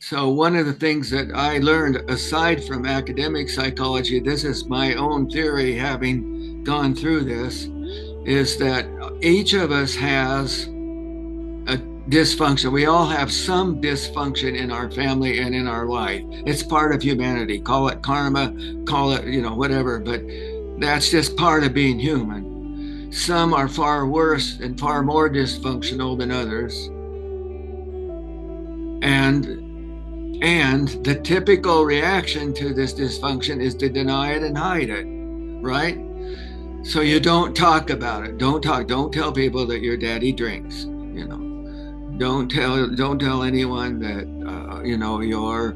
So one of the things that I learned, aside from academic psychology, this is my own theory, having gone through this, is that each of us has a dysfunction. We all have some dysfunction in our family and in our life. It's part of humanity. Call it karma, call it, whatever, but that's just part of being human. Some are far worse and far more dysfunctional than others. And the typical reaction to this dysfunction is to deny it and hide it, right? So you don't talk about it. Don't tell people that your daddy drinks, don't tell anyone that your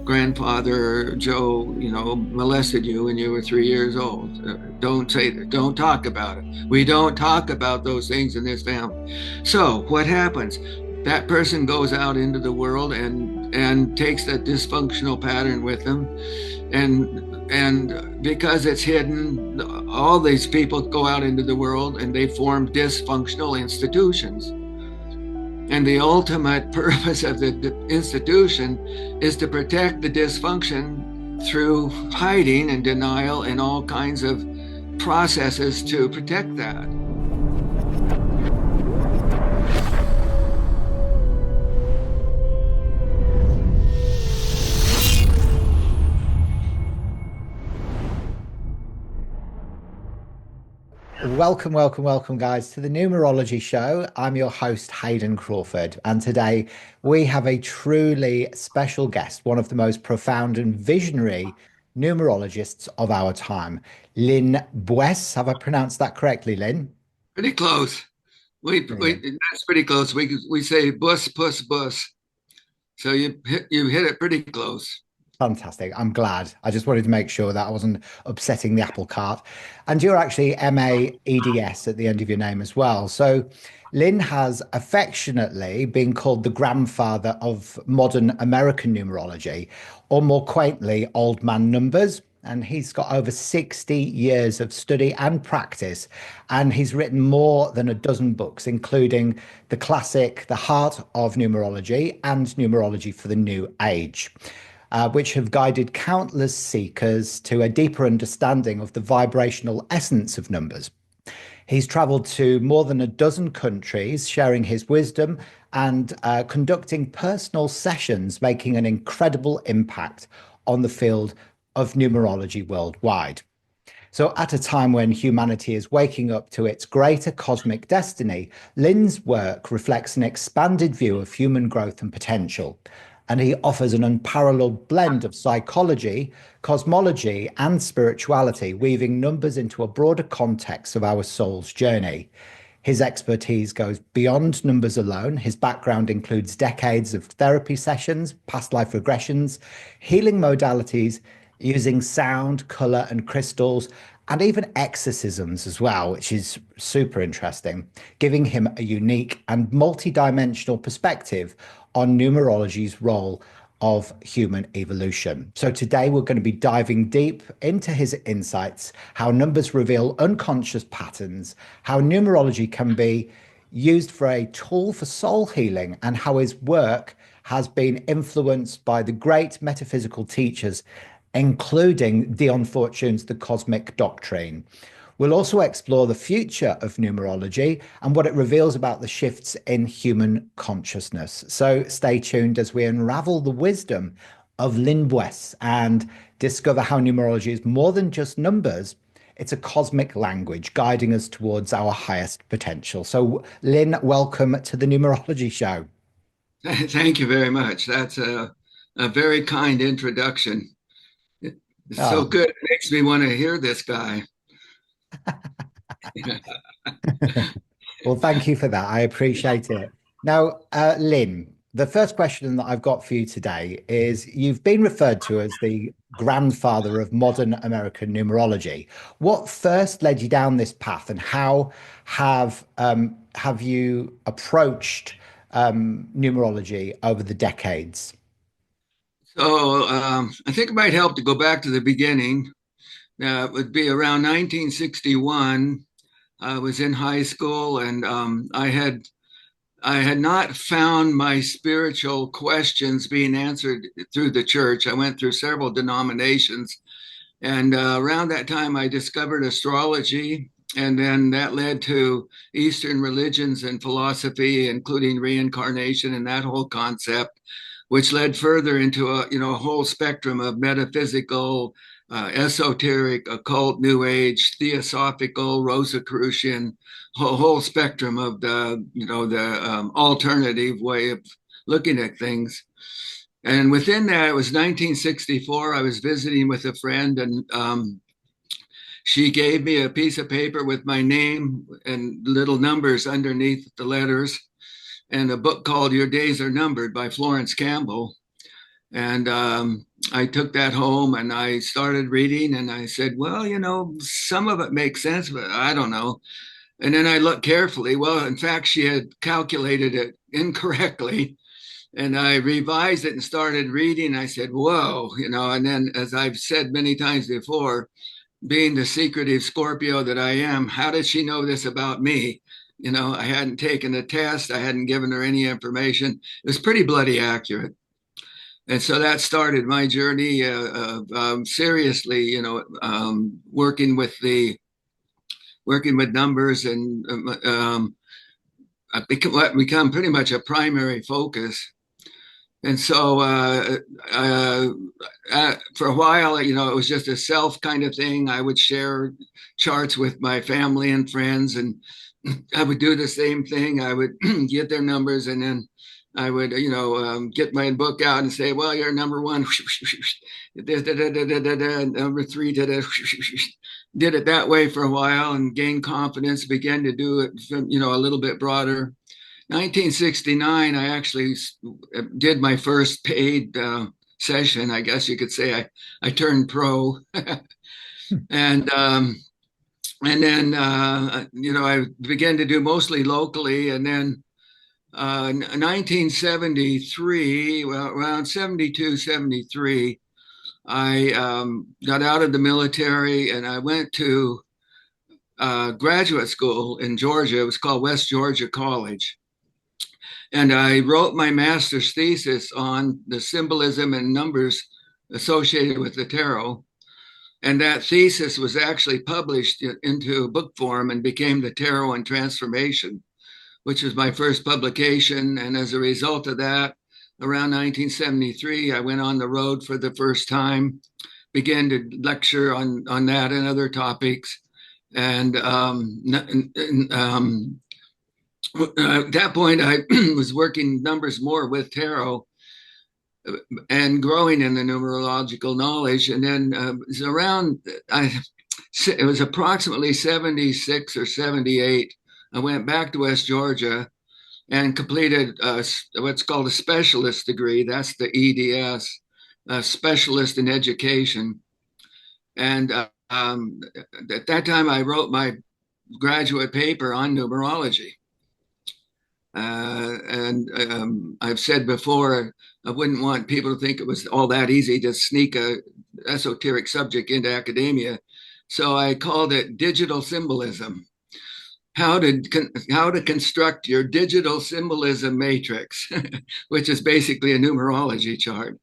grandfather Joe molested you when you were 3 years old. Don't say that. Don't talk about it. We don't talk about those things in this family. So what happens? That person goes out into the world and takes that dysfunctional pattern with them, and because it's hidden, all these people go out into the world and they form dysfunctional institutions. And the ultimate purpose of the institution is to protect the dysfunction through hiding and denial and all kinds of processes to protect that. Welcome, guys, to the Numerology Show. I'm your host, Hayden Crawford, and today we have a truly special guest, one of the most profound and visionary numerologists of our time, Lynn Buess. Have I pronounced that correctly, Lynn? Pretty close. That's pretty close. We say bus, puss, bus. So you hit it pretty close. Fantastic. I'm glad. I just wanted to make sure that I wasn't upsetting the apple cart. And you're actually MAEDS at the end of your name as well. So Lynn has affectionately been called the grandfather of modern American numerology, or more quaintly, old man numbers. And he's got over 60 years of study and practice. And he's written more than a dozen books, including the classic The Heart of Numerology and Numerology for the New Age, which have guided countless seekers to a deeper understanding of the vibrational essence of numbers. He's traveled to more than a dozen countries, sharing his wisdom and conducting personal sessions, making an incredible impact on the field of numerology worldwide. So at a time when humanity is waking up to its greater cosmic destiny, Lynn's work reflects an expanded view of human growth and potential. And he offers an unparalleled blend of psychology, cosmology, and spirituality, weaving numbers into a broader context of our soul's journey. His expertise goes beyond numbers alone. His background includes decades of therapy sessions, past life regressions, healing modalities, using sound, color, and crystals, and even exorcisms as well, which is super interesting, giving him a unique and multi-dimensional perspective on numerology's role of human evolution. So today we're going to be diving deep into his insights, how numbers reveal unconscious patterns, how numerology can be used for a tool for soul healing, and how his work has been influenced by the great metaphysical teachers, including Dion Fortune's The Cosmic Doctrine. We'll also explore the future of numerology and what it reveals about the shifts in human consciousness. So stay tuned as we unravel the wisdom of Lynn Buess and discover how numerology is more than just numbers. It's a cosmic language guiding us towards our highest potential. So Lynn, welcome to the Numerology Show. Thank you very much. That's a very kind introduction. It's so good. It makes me want to hear this guy. Well, thank you for that. I appreciate it. Now, Lynn, the first question that I've got for you today is you've been referred to as the grandfather of modern American numerology. What first led you down this path, and how have you approached numerology over the decades? So I think it might help to go back to the beginning. It would be around 1961. I was in high school, and I had I had not found my spiritual questions being answered through the church. I went through several denominations. And around that time, I discovered astrology. And then that led to Eastern religions and philosophy, including reincarnation and that whole concept, which led further into a whole spectrum of metaphysical, esoteric, occult, New Age, theosophical, Rosicrucian, whole spectrum of the alternative way of looking at things. And within that, it was 1964. I was visiting with a friend, and she gave me a piece of paper with my name and little numbers underneath the letters, and a book called Your Days Are Numbered by Florence Campbell. And I took that home and I started reading, and I said, well, some of it makes sense, but I don't know. And then I looked carefully. Well, in fact, she had calculated it incorrectly. And I revised it and started reading. I said, whoa, and then, as I've said many times before, being the secretive Scorpio that I am, how did she know this about me? I hadn't taken a test. I hadn't given her any information. It was pretty bloody accurate. And so that started my journey of seriously, working with numbers, and become pretty much a primary focus. And so for a while, it was just a self kind of thing. I would share charts with my family and friends, and I would do the same thing. I would get their numbers, and then I would, get my book out and say, well, you're number one, number three, did it that way for a while and gained confidence, began to do it, a little bit broader. 1969, I actually did my first paid session. I guess you could say I turned pro, and then I began to do mostly locally, and then 1973, well, around 72, 73, I got out of the military and I went to graduate school in Georgia. It was called West Georgia College. And I wrote my master's thesis on the symbolism and numbers associated with the tarot. And that thesis was actually published into book form and became The Tarot and Transformation, which was my first publication. And as a result of that, around 1973, I went on the road for the first time, began to lecture on that and other topics. And at that point, I was working numbers more with tarot and growing in the numerological knowledge. And then it was approximately 76 or 78. I went back to West Georgia and completed what's called a specialist degree. That's the EDS, a specialist in education. And at that time, I wrote my graduate paper on numerology. And I've said before, I wouldn't want people to think it was all that easy to sneak a esoteric subject into academia. So I called it digital symbolism. How to construct your digital symbolism matrix, which is basically a numerology chart.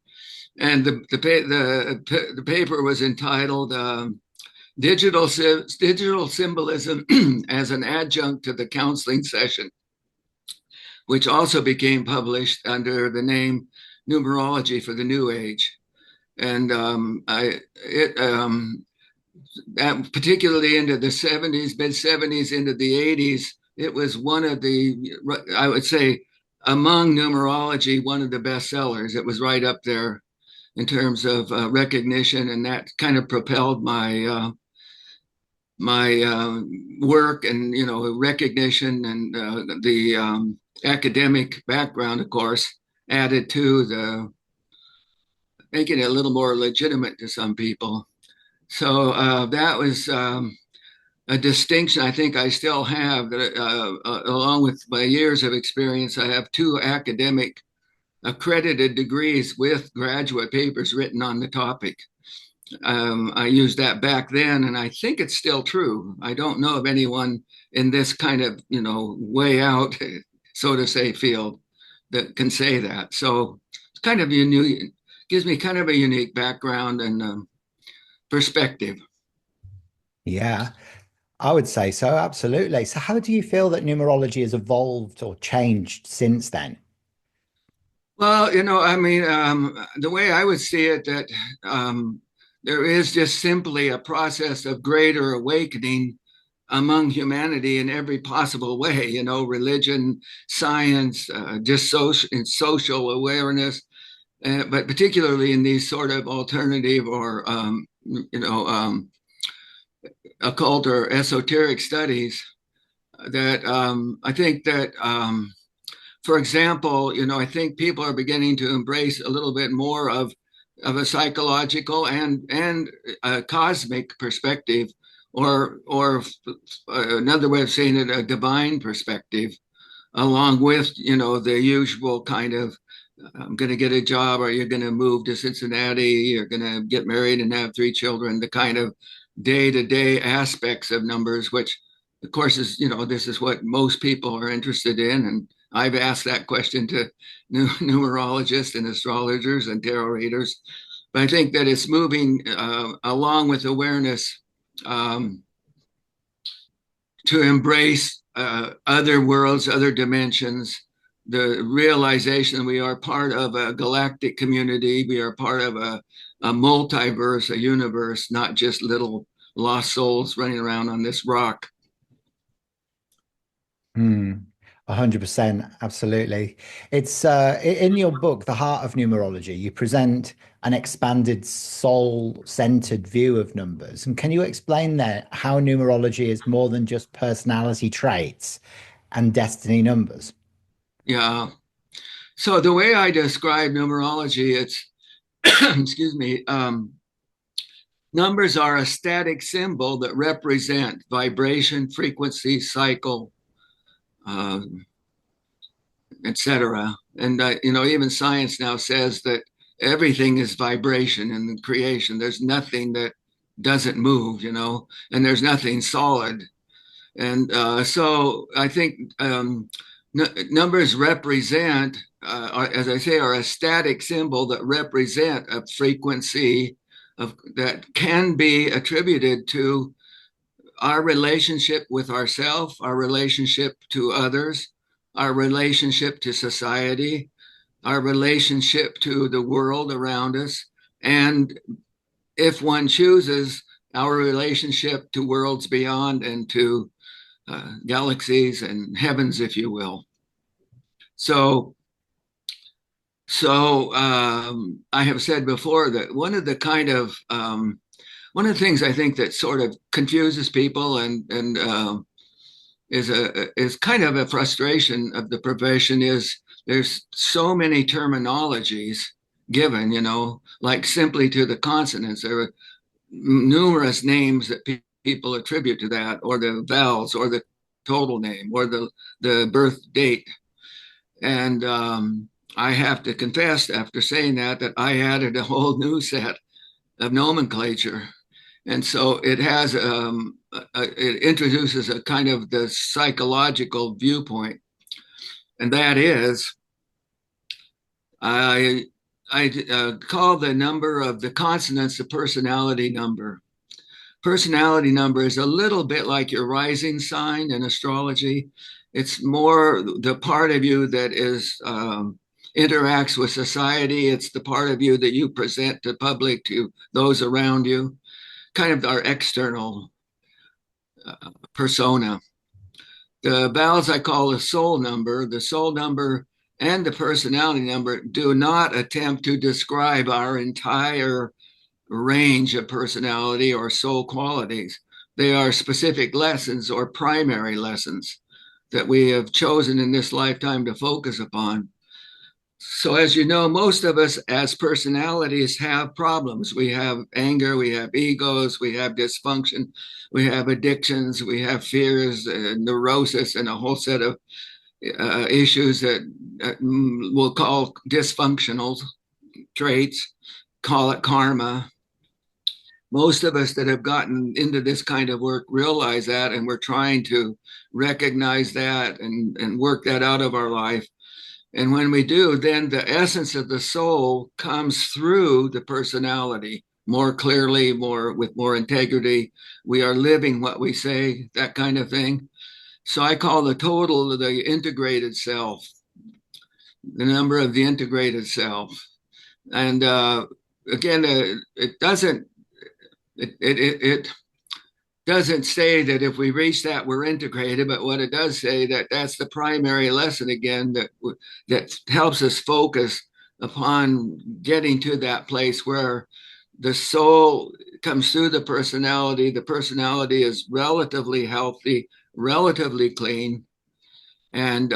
And the paper was entitled Digital Symbolism as an Adjunct to the Counseling Session, which also became published under the name Numerology for the New Age. And particularly into the 70s, mid 70s, into the 80s, it was one of the, I would say, among numerology, one of the best sellers. It was right up there in terms of recognition, and that kind of propelled my work and recognition, and the academic background, of course, added to the making it a little more legitimate to some people. So that was a distinction I think I still have, that along with my years of experience, I have 2 academic accredited degrees with graduate papers written on the topic. I used that back then, and I think it's still true. I don't know of anyone in this kind of, way out so to say, field that can say that. So it's kind of unique, gives me kind of a unique background and perspective. Yeah, I would say so, absolutely. So, how do you feel that numerology has evolved or changed since then? Well, I mean, the way I would see it, that there is just simply a process of greater awakening among humanity in every possible way, religion, science, just social awareness, but particularly in these sort of alternative or, occult or esoteric studies that I think that for example, I think people are beginning to embrace a little bit more of a psychological and a cosmic perspective, or another way of saying it, a divine perspective, along with the usual kind of I'm going to get a job, or you're going to move to Cincinnati, you're going to get married and have 3 children, the kind of day to day aspects of numbers, which of course is, this is what most people are interested in. And I've asked that question to numerologists and astrologers and tarot readers. But I think that it's moving along with awareness um, to embrace other worlds, other dimensions, the realization we are part of a galactic community, we are part of a multiverse, a universe, not just little lost souls running around on this rock. Hmm. 100%, absolutely. It's in your book, The Heart of Numerology, you present an expanded soul-centered view of numbers. And can you explain there how numerology is more than just personality traits and destiny numbers? Yeah. So the way I describe numerology, it's excuse me, numbers are a static symbol that represent vibration, frequency, cycle, uh, etc. And even science now says that everything is vibration in the creation. There's nothing that doesn't move, and there's nothing solid. And so I think numbers represent, as I say, are a static symbol that represent a frequency that can be attributed to our relationship with ourselves, our relationship to others, our relationship to society, our relationship to the world around us, and if one chooses, our relationship to worlds beyond and to galaxies and heavens, if you will. So, I have said before that one of the things I think that sort of confuses people and is kind of a frustration of the profession is there's so many terminologies given, like simply to the consonants. There are numerous names that people attribute to that, or the vowels, or the total name, or the birth date. And I have to confess, after saying that I added a whole new set of nomenclature. And so it has, it introduces a kind of the psychological viewpoint. And that is, I, I call the number of the consonants the personality number. Personality number is a little bit like your rising sign in astrology. It's more the part of you that is interacts with society. It's the part of you that you present to public, to those around you, kind of our external persona. The vowels I call the soul number. The soul number and the personality number do not attempt to describe our entire range of personality or soul qualities. They are specific lessons or primary lessons that we have chosen in this lifetime to focus upon. So, as you know, most of us as personalities have problems. We have anger, we have egos, we have dysfunction, we have addictions, we have fears, neurosis, and a whole set of issues that we'll call dysfunctional traits, call it karma. Most of us that have gotten into this kind of work realize that, and we're trying to recognize that and work that out of our life. And when we do, then the essence of the soul comes through the personality more clearly, more with more integrity. We are living what we say, that kind of thing. So I call the total the integrated self, the number of the integrated self. And again, it doesn't it doesn't say that if we reach that we're integrated, but what it does say that that's the primary lesson again that helps us focus upon getting to that place where the soul comes through the personality. The personality is relatively healthy, relatively clean, and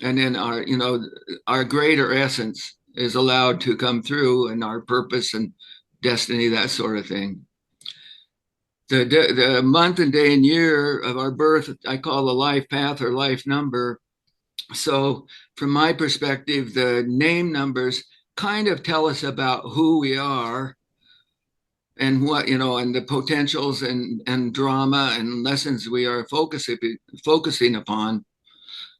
then our greater essence is allowed to come through, and our purpose and destiny, that sort of thing. The month and day and year of our birth, I call the life path or life number. So, from my perspective, the name numbers kind of tell us about who we are and what, and the potentials and drama and lessons we are focusing upon.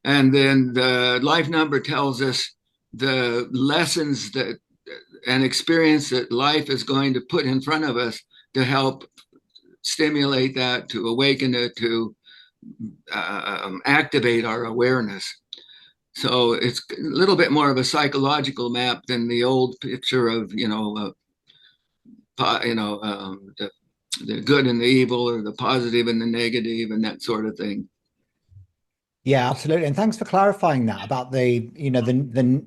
And then the life number tells us the lessons that and experience that life is going to put in front of us to help stimulate that, to awaken it, to activate our awareness. So it's a little bit more of a psychological map than the old picture of the good and the evil, or the positive and the negative, and that sort of thing. Yeah, absolutely. And thanks for clarifying that about the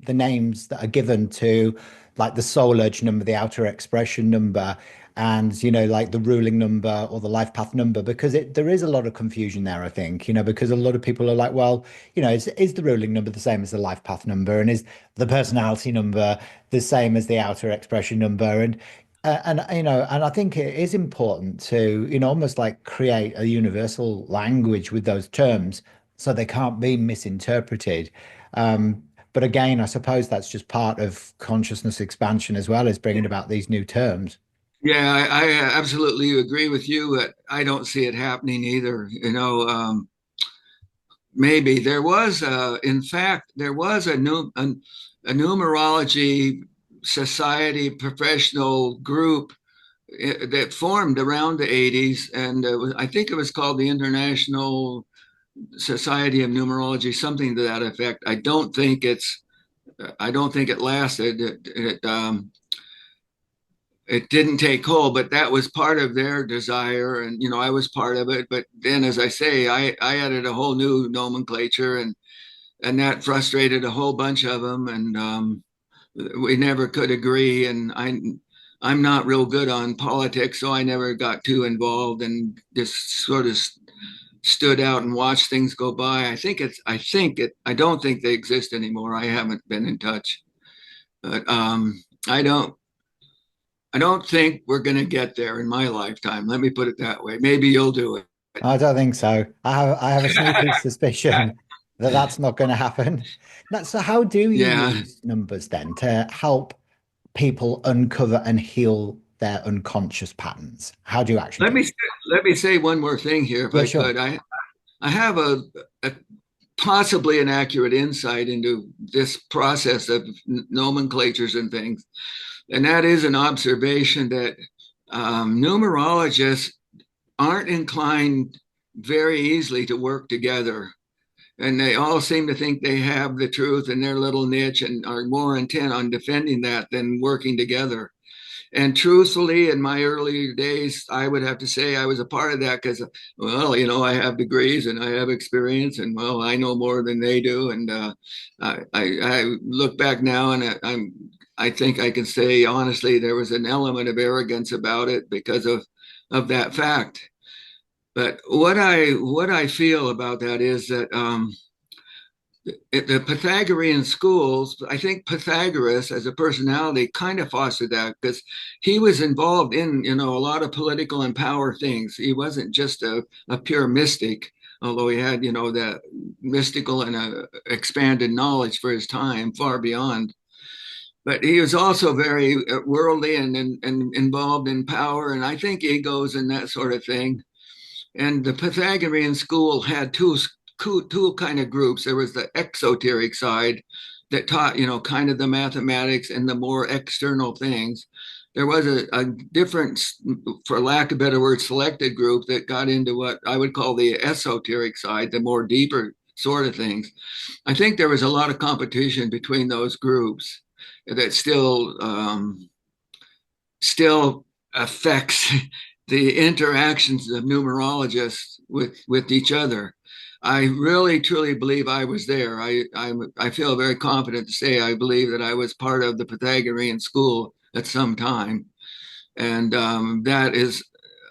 names that are given to like the soul urge number, the outer expression number, and like the ruling number or the life path number, because there is a lot of confusion there, I think, because a lot of people are like, well, is the ruling number the same as the life path number? And is the personality number the same as the outer expression number? And I think it is important to, almost like create a universal language with those terms so they can't be misinterpreted. But again, I suppose that's just part of consciousness expansion as well as bringing about these new terms. Yeah, I absolutely agree with you, but I don't see it happening either. Maybe in fact, there was a numerology society professional group that formed around the 80s, and I think it was called the International Society of Numerology, something to that effect. I don't think it lasted. It didn't take hold, but that was part of their desire, and I was part of it. But then, as I say, I added a whole new nomenclature, and that frustrated a whole bunch of them, and we never could agree. And I'm not real good on politics, so I never got too involved, and just sort of stood out and watched things go by. I don't think they exist anymore. I haven't been in touch, but I don't. I don't think we're going to get there in my lifetime. Let me put it that way. Maybe you'll do it. I don't think so. I have a sneaky suspicion that that's not going to happen. So how do you Yeah. use numbers then to help people uncover and heal their unconscious patterns? How do you actually Let do it? me let me say one more thing here, if Yeah, I sure. could. I have a possibly an accurate insight into this process of nomenclatures and things, and that is an observation that numerologists aren't inclined very easily to work together. And they all seem to think they have the truth in their little niche and are more intent on defending that than working together. And truthfully, in my early days, I would have to say I was a part of that because, well, I have degrees and I have experience, and well, I know more than they do. And I look back now, and I think I can say honestly there was an element of arrogance about it because of that fact. But what I feel about that is that the Pythagorean schools, I think Pythagoras as a personality kind of fostered that because he was involved in, a lot of political and power things. He wasn't just a pure mystic, although he had, that mystical and expanded knowledge for his time, far beyond. but he was also very worldly and involved in power, and I think egos and that sort of thing. And the Pythagorean school had two kind of groups. There was the exoteric side that taught, kind of the mathematics and the more external things. There was a different, for lack of a better word, selected group that got into what I would call the esoteric side, the more deeper sort of things. I think there was a lot of competition between those groups that still affects the interactions of numerologists with each other. I really truly believe I was there. I feel very confident to say I believe that I was part of the Pythagorean school at some time, and that is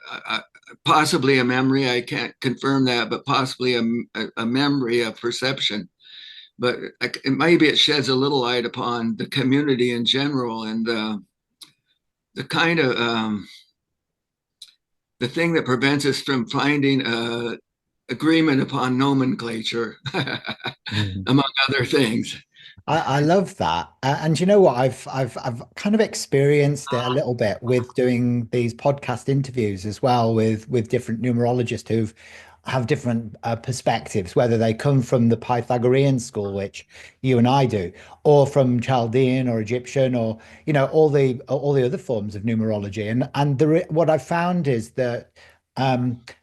uh, possibly a memory. I can't confirm that, but possibly a memory of perception. But maybe it sheds a little light upon the community in general and the kind of the thing that prevents us from finding agreement upon nomenclature, among other things. I love that, and you know what? I've kind of experienced it a little bit with doing these podcast interviews as well with different numerologists who've have different perspectives, whether they come from the Pythagorean school, which you and I do, or from Chaldean or Egyptian, or all the other forms of numerology. And what I found is that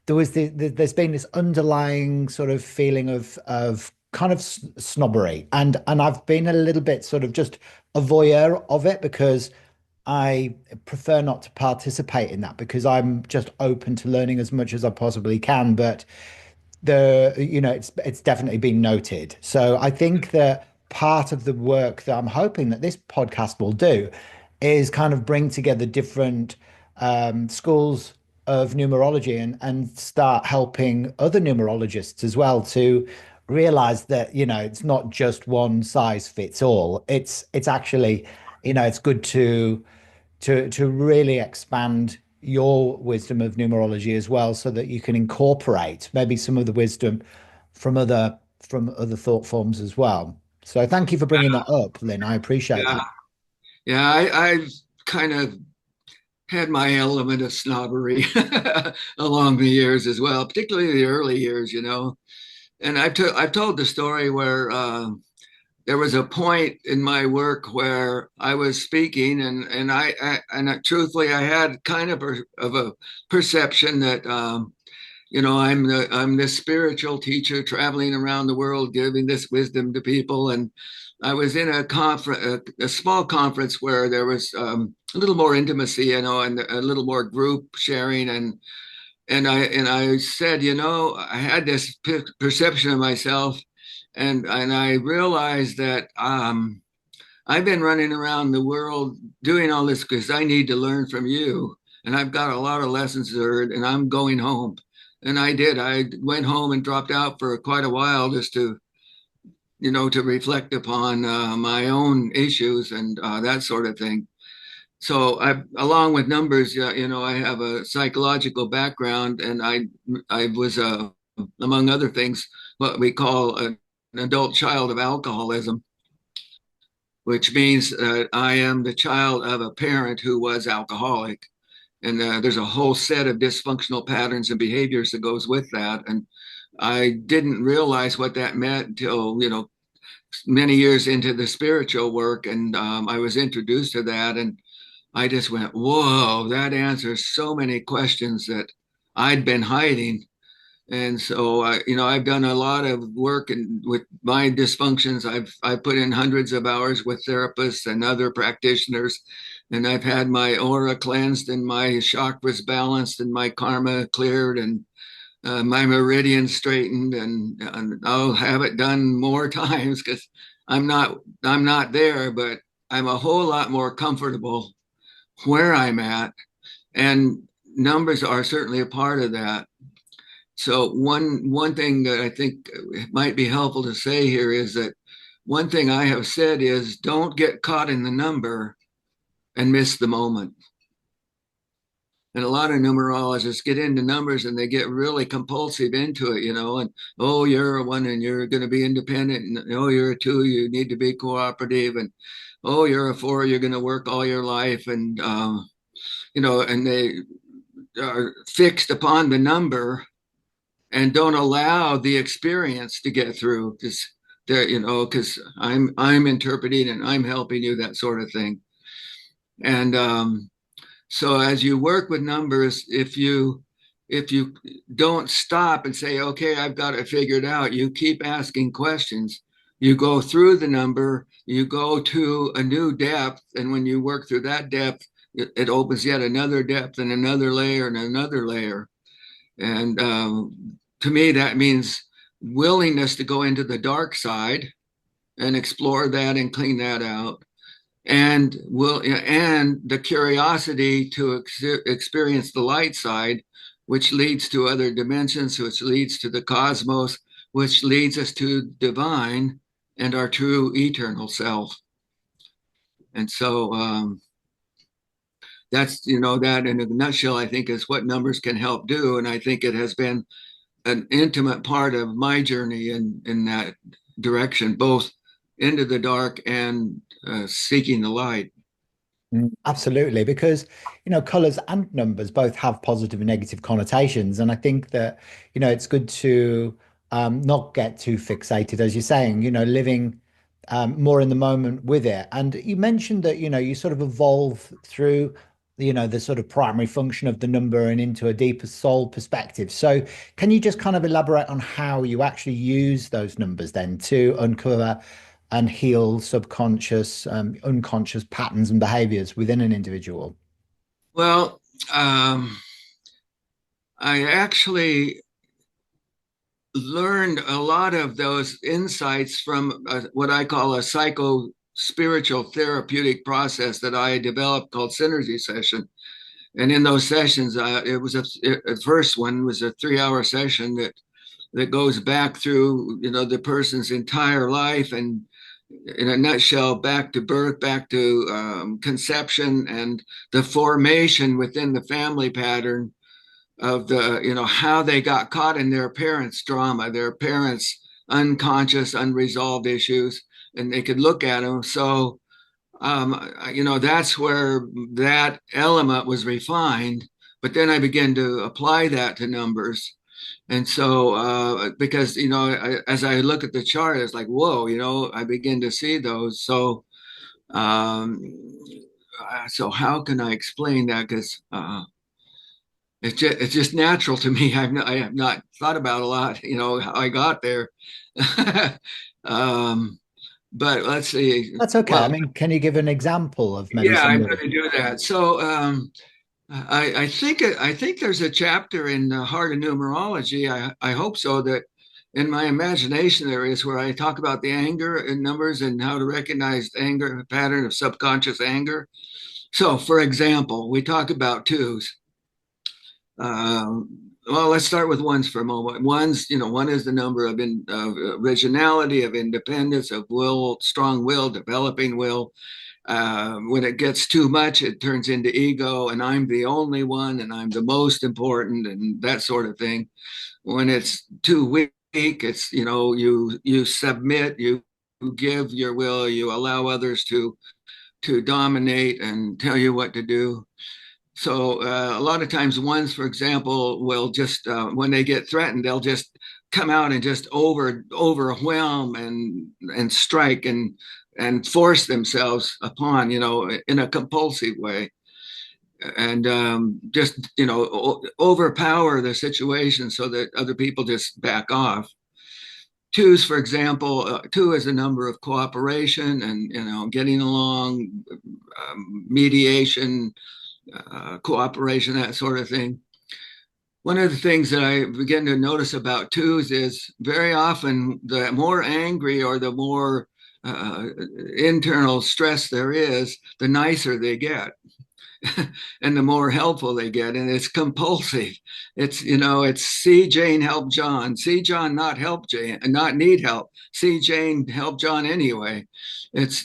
there's been this underlying sort of feeling of kind of snobbery, and I've been a little bit sort of just a voyeur of it because I prefer not to participate in that because I'm just open to learning as much as I possibly can. But it's definitely been noted. So I think that part of the work that I'm hoping that this podcast will do is kind of bring together different schools of numerology and start helping other numerologists as well to realize that, it's not just one size fits all. It's actually, it's good to really expand your wisdom of numerology as well, so that you can incorporate maybe some of the wisdom from other thought forms as well. So thank you for bringing that up, Lynn. I appreciate Yeah, that. yeah. I've kind of had my element of snobbery along the years as well, particularly the early years. And I've told the story where there was a point in my work where I was speaking, and truthfully, I had kind of a perception that I'm this spiritual teacher traveling around the world giving this wisdom to people. And I was in a small conference where there was a little more intimacy, and a little more group sharing, and I said, I had this perception of myself, and I realized that I've been running around the world doing all this because I need to learn from you, and I've got a lot of lessons learned, and I'm going home. And I did. I went home and dropped out for quite a while just to reflect upon my own issues and that sort of thing. So along with numbers, I have a psychological background, and I was, among other things, what we call an adult child of alcoholism, which means that I am the child of a parent who was alcoholic. And there's a whole set of dysfunctional patterns and behaviors that goes with that. And I didn't realize what that meant until, many years into the spiritual work. And I was introduced to that. And I just went, whoa, that answers so many questions that I'd been hiding. And so, I've done a lot of work and with my dysfunctions. I've put in hundreds of hours with therapists and other practitioners, and I've had my aura cleansed and my chakras balanced and my karma cleared and my meridian straightened, and I'll have it done more times because I'm not there, but I'm a whole lot more comfortable where I'm at, and numbers are certainly a part of that. So one thing that I think might be helpful to say here is that one thing I have said is don't get caught in the number and miss the moment. And a lot of numerologists get into numbers and they get really compulsive into it, and oh, you're a one and you're going to be independent, and oh, you're a two, you need to be cooperative. And oh, you're a 4, you're going to work all your life, and and they are fixed upon the number and don't allow the experience to get through because because I'm interpreting and I'm helping you, that sort of thing. And so as you work with numbers, if you don't stop and say, okay, I've got it figured out, you keep asking questions. You go through the number, you go to a new depth, and when you work through that depth, it opens yet another depth and another layer and another layer. And to me, that means willingness to go into the dark side and explore that and clean that out, and the curiosity to experience the light side, which leads to other dimensions, which leads to the cosmos, which leads us to divine and our true eternal self. And so that's that in a nutshell, I think, is what numbers can help do. And I think it has been an intimate part of my journey in that direction, both into the dark and seeking the light. Absolutely, because colors and numbers both have positive and negative connotations, and I think that it's good to not get too fixated, as you're saying. Living more in the moment with it. And you mentioned that you sort of evolve through the sort of primary function of the number and into a deeper soul perspective. So, can you just kind of elaborate on how you actually use those numbers then to uncover and heal subconscious, unconscious patterns and behaviors within an individual? Well, I actually learned a lot of those insights from what I call a psycho spiritual therapeutic process that I developed called synergy session. And in those sessions, the first one was a 3-hour session that goes back through the person's entire life, and in a nutshell, back to birth, back to conception, and the formation within the family pattern of how they got caught in their parents' drama, their parents' unconscious, unresolved issues, and they could look at them. So that's where that element was refined. But then I began to apply that to numbers. And so, because, as I look at the chart, it's like, whoa, I begin to see those. Um, so how can I explain that? Because it's just natural to me. I have not thought about a lot, how I got there. um, but let's see. That's okay. I Well, mean, can you give an example of maybe yeah, some I'm of going to do that. So I think there's a chapter in the Heart of Numerology. I hope so, that in my imagination there is, where I talk about the anger in numbers and how to recognize anger, a pattern of subconscious anger. So, for example, we talk about twos. Well, let's start with ones for a moment. One is the number of originality, of independence, of will, strong will, developing will. When it gets too much, it turns into ego, and I'm the only one, and I'm the most important, and that sort of thing. When it's too weak, it's you submit, you give your will, you allow others to dominate and tell you what to do. So a lot of times, ones, for example, will just when they get threatened, they'll just come out and just overwhelm and strike and force themselves upon, in a compulsive way, and just overpower the situation so that other people just back off. Twos, for example, two is a number of cooperation and getting along, mediation, cooperation, that sort of thing. One of the things that I begin to notice about twos is very often the more angry or the more internal stress there is, the nicer they get. And the more helpful they get, and it's compulsive. It's see Jane help John, see John not help Jane, not need help, see Jane help John anyway. It's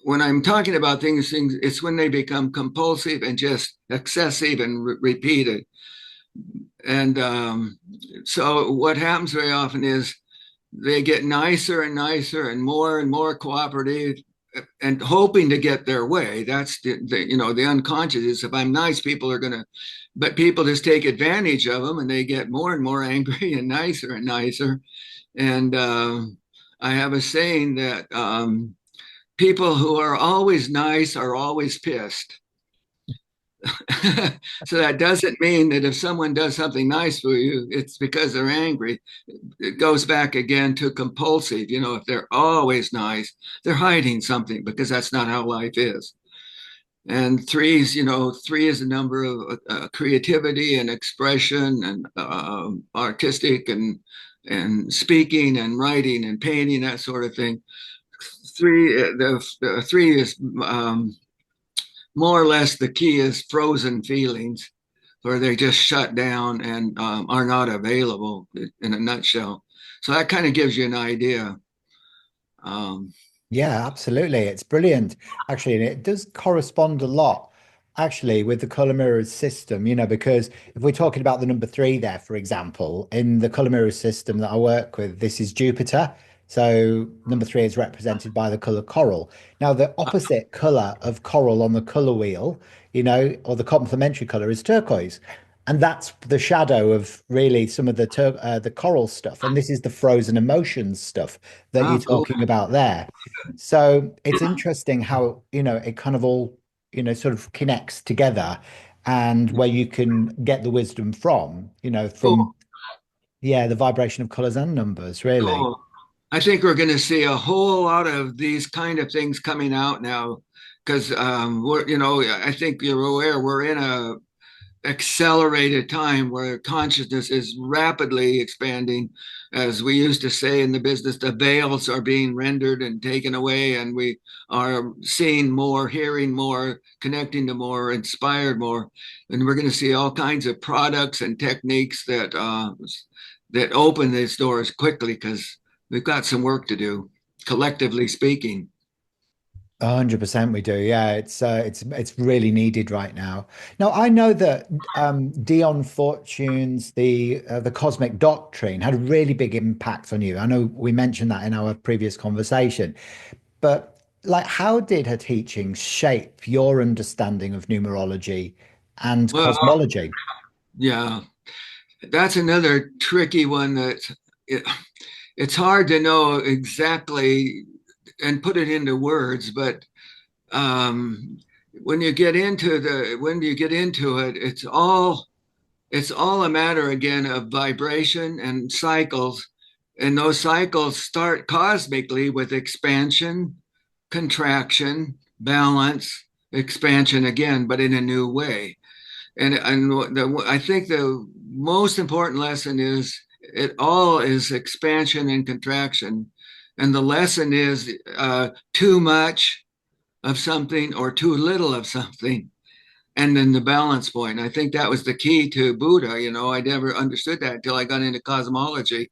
when I'm talking about things, it's when they become compulsive and just excessive and repeated. And so what happens very often is they get nicer and nicer and more cooperative, and hoping to get their way. That's the unconscious is, if I'm nice, people are gonna, but people just take advantage of them, and they get more and more angry and nicer and nicer. And I have a saying that people who are always nice are always pissed. So that doesn't mean that if someone does something nice for you, it's because they're angry. It goes back again to compulsive. If they're always nice, they're hiding something, because that's not how life is. And three is a number of creativity and expression and artistic and speaking and writing and painting, that sort of thing. The three is more or less, the key is frozen feelings, where they just shut down and are not available, in a nutshell. So that kind of gives you an idea. Um, Yeah, absolutely. It's brilliant, actually. And it does correspond a lot, actually, with the color mirrors system, because if we're talking about the number three there, for example, in the color mirrors system that I work with, this is Jupiter. So number three is represented by the color coral. Now, the opposite color of coral on the color wheel, or the complementary color is turquoise. And that's the shadow of really some of the coral stuff. And this is the frozen emotions stuff that you're cool. talking about there. So it's interesting how, it kind of all, sort of connects together and where you can get the wisdom from, Cool. yeah, the vibration of colors and numbers, really. Cool. I think we're going to see a whole lot of these kind of things coming out now, because I think you're aware we're in a accelerated time where consciousness is rapidly expanding. As we used to say in the business, the veils are being rendered and taken away, and we are seeing more, hearing more, connecting to more, inspired more. And we're going to see all kinds of products and techniques that open these doors quickly, because we've got some work to do, collectively speaking. 100% we do. Yeah, it's really needed right now. Now I know that Dion Fortune's the cosmic doctrine had a really big impact on you. I know we mentioned that in our previous conversation, but like how did her teaching shape your understanding of numerology and Well, cosmology? yeah, that's another tricky one it, it's hard to know exactly and put it into words, but um, when you get into it, it's all a matter again of vibration and cycles, and those cycles start cosmically with expansion, contraction, balance, expansion again, but in a new way. And I think the most important lesson is it all is expansion and contraction, and the lesson is too much of something or too little of something, and then the balance point. I think that was the key to Buddha. I never understood that until I got into cosmology,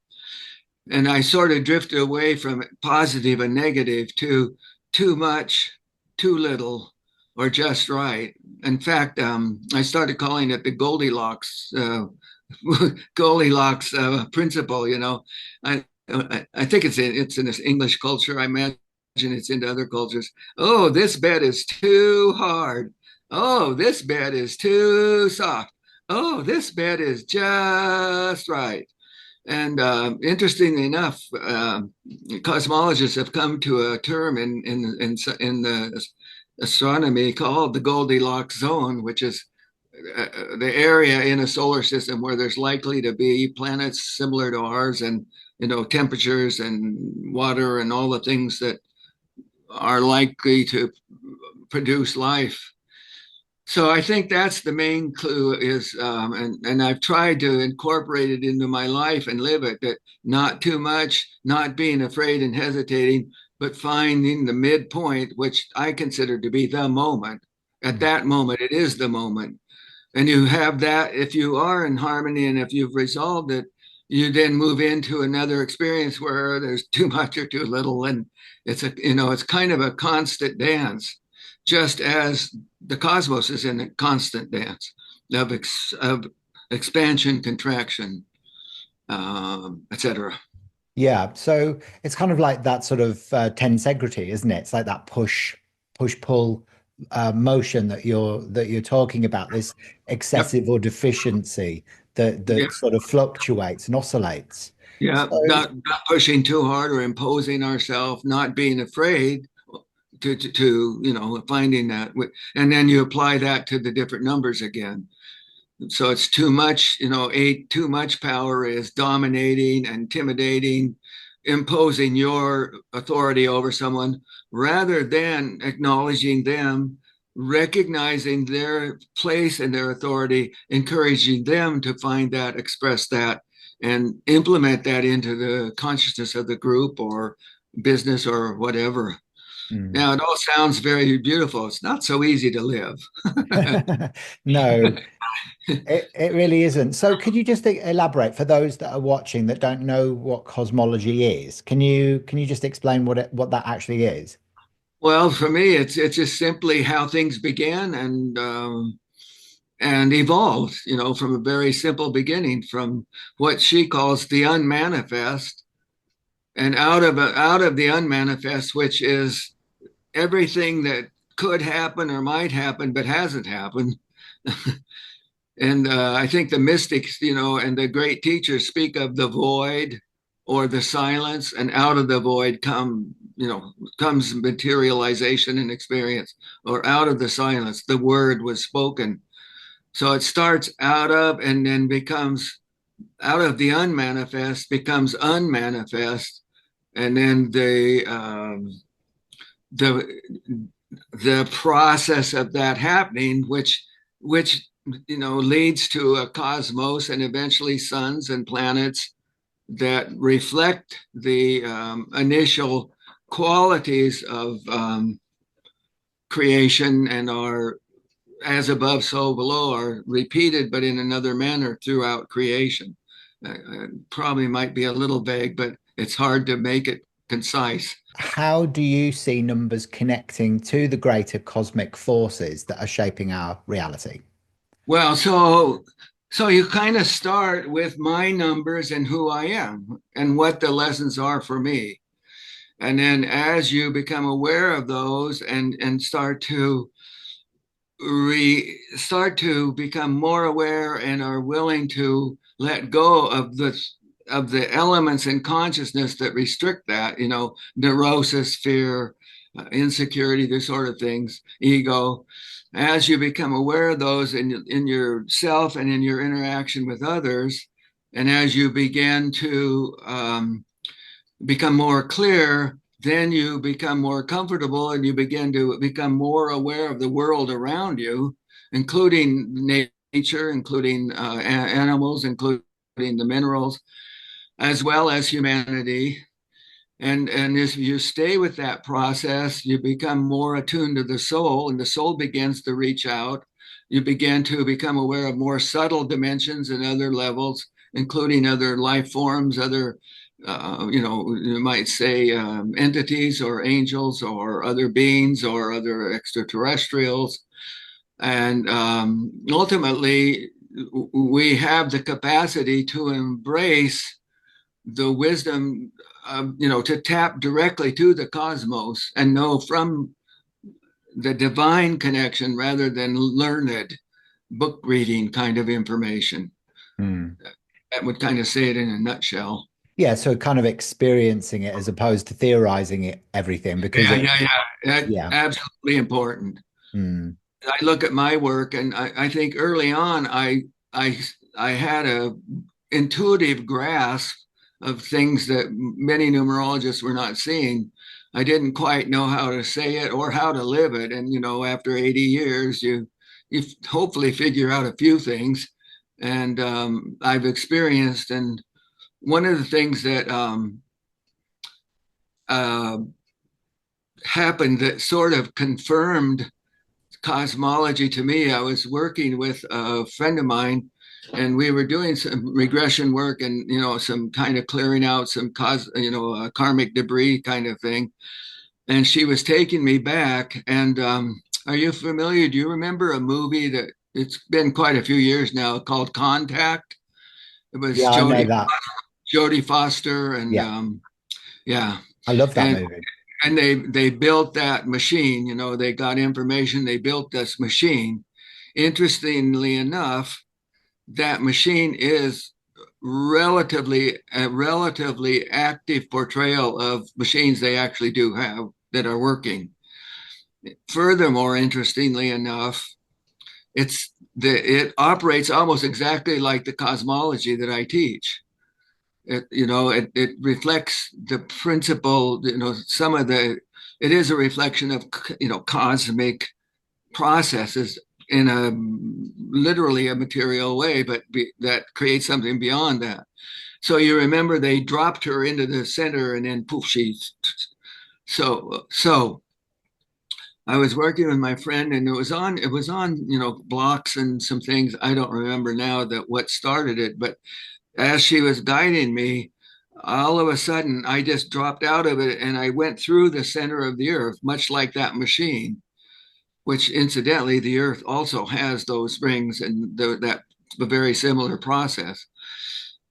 and I sort of drifted away from positive and negative to too much, too little, or just right. In fact, I started calling it the Goldilocks principle. I think it's in this English culture. I imagine it's into other cultures. Oh, this bed is too hard. Oh, this bed is too soft. Oh, this bed is just right. And interestingly enough, cosmologists have come to a term in the astronomy called the Goldilocks zone, which is the area in a solar system where there's likely to be planets similar to ours, and temperatures and water and all the things that are likely to produce life. So I think that's the main clue is, and I've tried to incorporate it into my life and live it, that not too much, not being afraid and hesitating, but finding the midpoint, which I consider to be the moment. At that moment, it is the moment. And you have that, if you are in harmony and if you've resolved it, you then move into another experience where there's too much or too little. And it's kind of a constant dance, just as the cosmos is in a constant dance of expansion, contraction, etc. Yeah, so it's kind of like that sort of tensegrity, isn't it? It's like that push pull motion that you're talking about, this Yep. excessive or deficiency Yeah. that sort of fluctuates and oscillates. Yeah. So Not pushing too hard or imposing ourselves, not being afraid to finding that. And then you apply that to the different numbers again. So it's too much, too much power is dominating, intimidating, imposing your authority over someone rather than acknowledging them, recognizing their place and their authority, encouraging them to find that, express that, and implement that into the consciousness of the group or business or whatever. mm. Now, it all sounds very beautiful. It's not so easy to live. No, it really isn't. So could you just elaborate for those that are watching that don't know what cosmology is? Can you just explain what that actually is? Well, for me, it's just simply how things began and evolved. From a very simple beginning, from what she calls the unmanifest, and out of the unmanifest, which is everything that could happen or might happen but hasn't happened. And I think the mystics, and the great teachers speak of the void or the silence, and out of the void comes materialization and experience, or out of the silence, the word was spoken. So it starts out of and then becomes out of the unmanifest, becomes unmanifest, and then the the process of that happening, which leads to a cosmos and eventually suns and planets that reflect the initial qualities of creation and are as above, so below, are repeated, but in another manner throughout creation. Probably might be a little vague, but it's hard to make it concise. How do you see numbers connecting to the greater cosmic forces that are shaping our reality? Well, so you kind of start with my numbers and who I am and what the lessons are for me. And then as you become aware of those and start to become more aware and are willing to let go of the elements in consciousness that restrict that, neurosis, fear, insecurity, these sort of things, ego. As you become aware of those in yourself and in your interaction with others, and as you begin to become more clear, then you become more comfortable and you begin to become more aware of the world around you, including nature, including animals, including the minerals, as well as humanity. And as you stay with that process, you become more attuned to the soul, and the soul begins to reach out. You begin to become aware of more subtle dimensions and other levels, including other life forms, other, you might say entities or angels or other beings or other extraterrestrials. And ultimately, we have the capacity to embrace the wisdom, to tap directly to the cosmos and know from the divine connection rather than learned book reading kind of information. Hmm. That would kind of say it in a nutshell. Yeah, so kind of experiencing it as opposed to theorizing everything because Yeah, it, yeah, yeah. That's yeah. absolutely important. Hmm. I look at my work, and I think early on, I, I had a intuitive grasp of things that many numerologists were not seeing. I didn't quite know how to say it or how to live it. And after 80 years, you hopefully figure out a few things. And I've experienced, and one of the things that uh, happened that sort of confirmed cosmology to me. I was working with a friend of mine, and we were doing some regression work and some kind of clearing out some karmic debris kind of thing. And she was taking me back. And are you familiar? Do you remember a movie that it's been quite a few years now called Contact? It was Yeah, I know Jodie. that. Jodie Foster, and Yeah, yeah, I love that and movie. they built that machine. They got information. They built this machine. Interestingly enough, that machine is relatively a relatively active portrayal of machines they actually do have that are working. Furthermore, interestingly enough, it operates almost exactly like the cosmology that I teach. It reflects the principle. Some of the it is a reflection of cosmic processes in a literally a material way, but that creates something beyond that. So you remember they dropped her into the center, and then poof, she's so. I was working with my friend, and it was on blocks and some things. I don't remember now that what started it, but as she was guiding me, all of a sudden I just dropped out of it and I went through the center of the earth, much like that machine, which incidentally the earth also has those rings, and that a very similar process.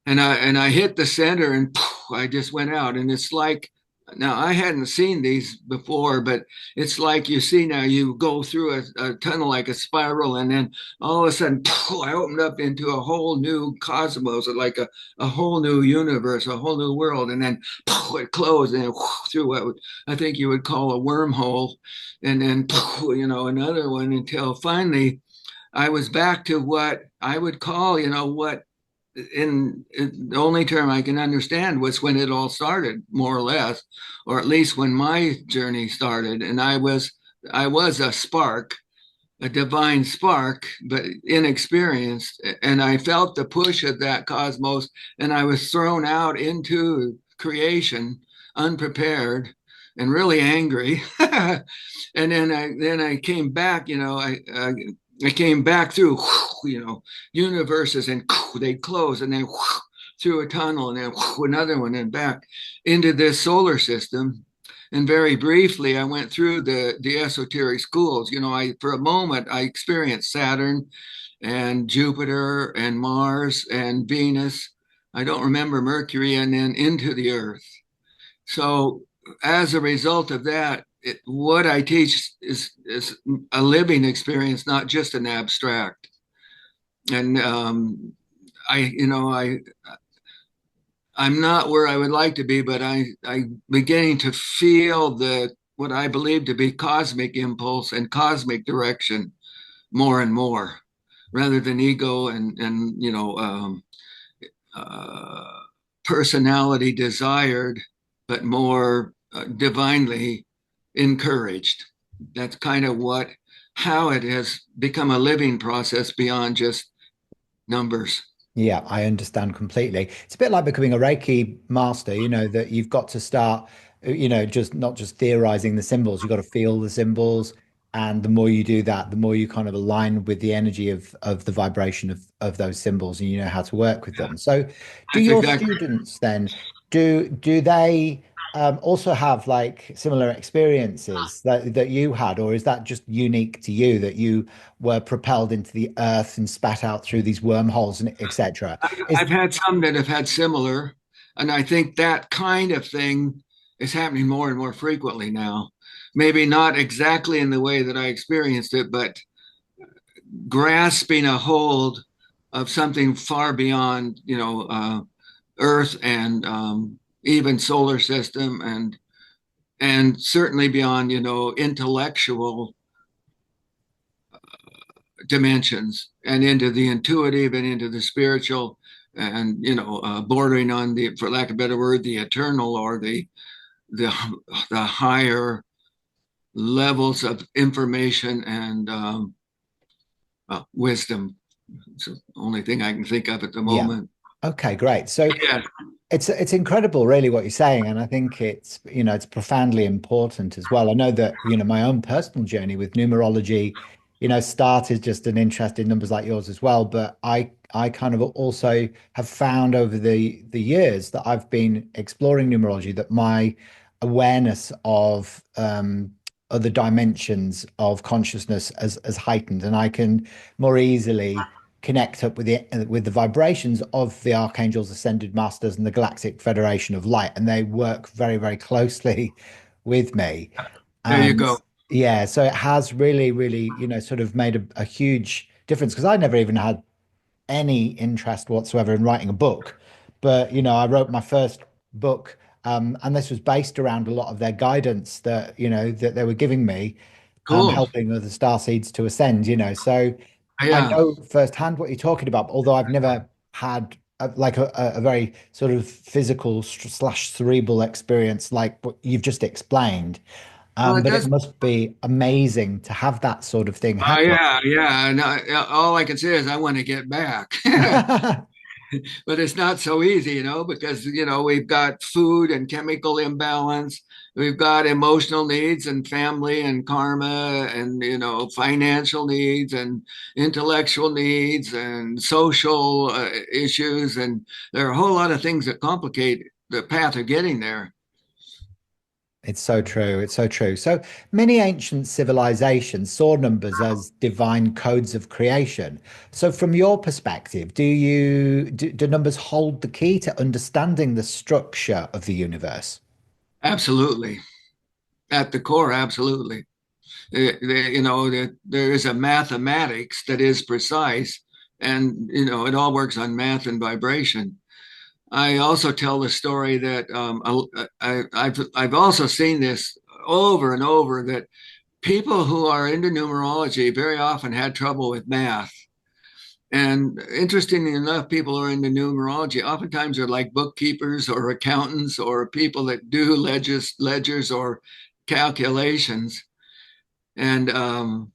And I hit the center, and poof, I just went out. And it's like, now I hadn't seen these before, but it's like you see now, you go through a tunnel like a spiral, and then all of a sudden poof, I opened up into a whole new cosmos, like a whole new universe, a whole new world. And then poof, it closed, and then through what I think you would call a wormhole, and then poof, another one, until finally I was back to what I would call, what in the only term I can understand was when it all started, more or less, or at least when my journey started. And I was a spark, a divine spark, but inexperienced. And I felt the push of that cosmos, and I was thrown out into creation, unprepared and really angry. And then I came back, I came back through, universes, and they close, and then through a tunnel, and then another one, and back into this solar system. And very briefly, I went through the esoteric schools. I for a moment I experienced Saturn and Jupiter and Mars and Venus. I don't remember Mercury, and then into the Earth. So as a result of that, what I teach is a living experience, not just an abstract. And I, I'm not where I would like to be, but I'm beginning to feel the what I believe to be cosmic impulse and cosmic direction more and more, rather than ego and uh, personality desired, but more divinely encouraged. That's kind of how it has become a living process beyond just numbers. Yeah, I understand completely. It's a bit like becoming a Reiki master, that you've got to start, just not just theorizing the symbols, you've got to feel the symbols. And the more you do that, the more you kind of align with the energy of the vibration of those symbols, and you know how to work with Yeah, them. So do that's your exactly. students then, do they also have like similar experiences that you had, or is that just unique to you that you were propelled into the earth and spat out through these wormholes and etc.? I've Is had some that have had similar, and I think that kind of thing is happening more and more frequently now. Maybe not exactly in the way that I experienced it, but grasping a hold of something far beyond, Earth and even solar system, and certainly beyond, intellectual dimensions, and into the intuitive and into the spiritual, and bordering on the, for lack of a better word, the eternal, or the the higher levels of information and wisdom. It's the only thing I can think of at the Yeah. moment. Okay, great. So Yeah, it's incredible, really, what you're saying, and I think it's profoundly important as well. I know that my own personal journey with numerology, started just an interest in numbers like yours as well. But I kind of also have found over the years that I've been exploring numerology that my awareness of other dimensions of consciousness has heightened, and I can more easily connect up with the vibrations of the archangels, ascended masters, and the Galactic Federation of Light, and they work very, very closely with me. There you And go. yeah, so it has really, really, sort of made a huge difference because I never even had any interest whatsoever in writing a book. But, I wrote my first book, and this was based around a lot of their guidance that, that they were giving me, Cool. helping other star seeds to ascend, So I Yeah. know firsthand what you're talking about, although I've never had like a very sort of physical slash cerebral experience like what you've just explained. Well, it But it does. must be amazing to have that sort of thing happen. Yeah, yeah. And all I can say is I want to get back. But it's not so easy, because we've got food and chemical imbalance, we've got emotional needs and family and karma, and financial needs and intellectual needs and social issues, and there are a whole lot of things that complicate the path of getting there. It's so true. It's so true. So many ancient civilizations saw numbers as divine codes of creation. So, from your perspective, do numbers hold the key to understanding the structure of the universe? Absolutely, at the core, absolutely. There is a mathematics that is precise, and it all works on math and vibration. I also tell the story that I've also seen this over and over, that people who are into numerology very often had trouble with math. And interestingly enough, people who are into numerology oftentimes are like bookkeepers or accountants or people that do ledgers or calculations. And um,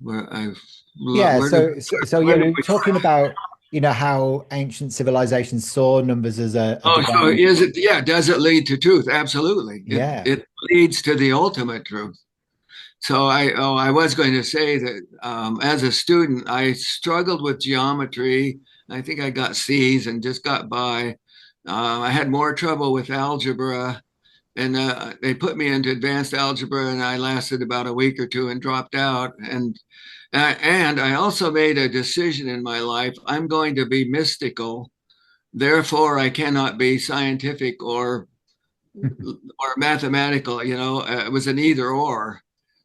where I've Yeah, where did yeah, where we did were we talking about, how ancient civilizations saw numbers as a Oh, so divine. is it? Yeah, does it lead to truth? Absolutely. It Yeah. it leads to the ultimate truth. So I was going to say that as a student, I struggled with geometry. I think I got C's and just got by. I had more trouble with algebra, and they put me into advanced algebra, and I lasted about a week or two and dropped out. And I also made a decision in my life. I'm going to be mystical. Therefore, I cannot be scientific or mathematical. It was an either or,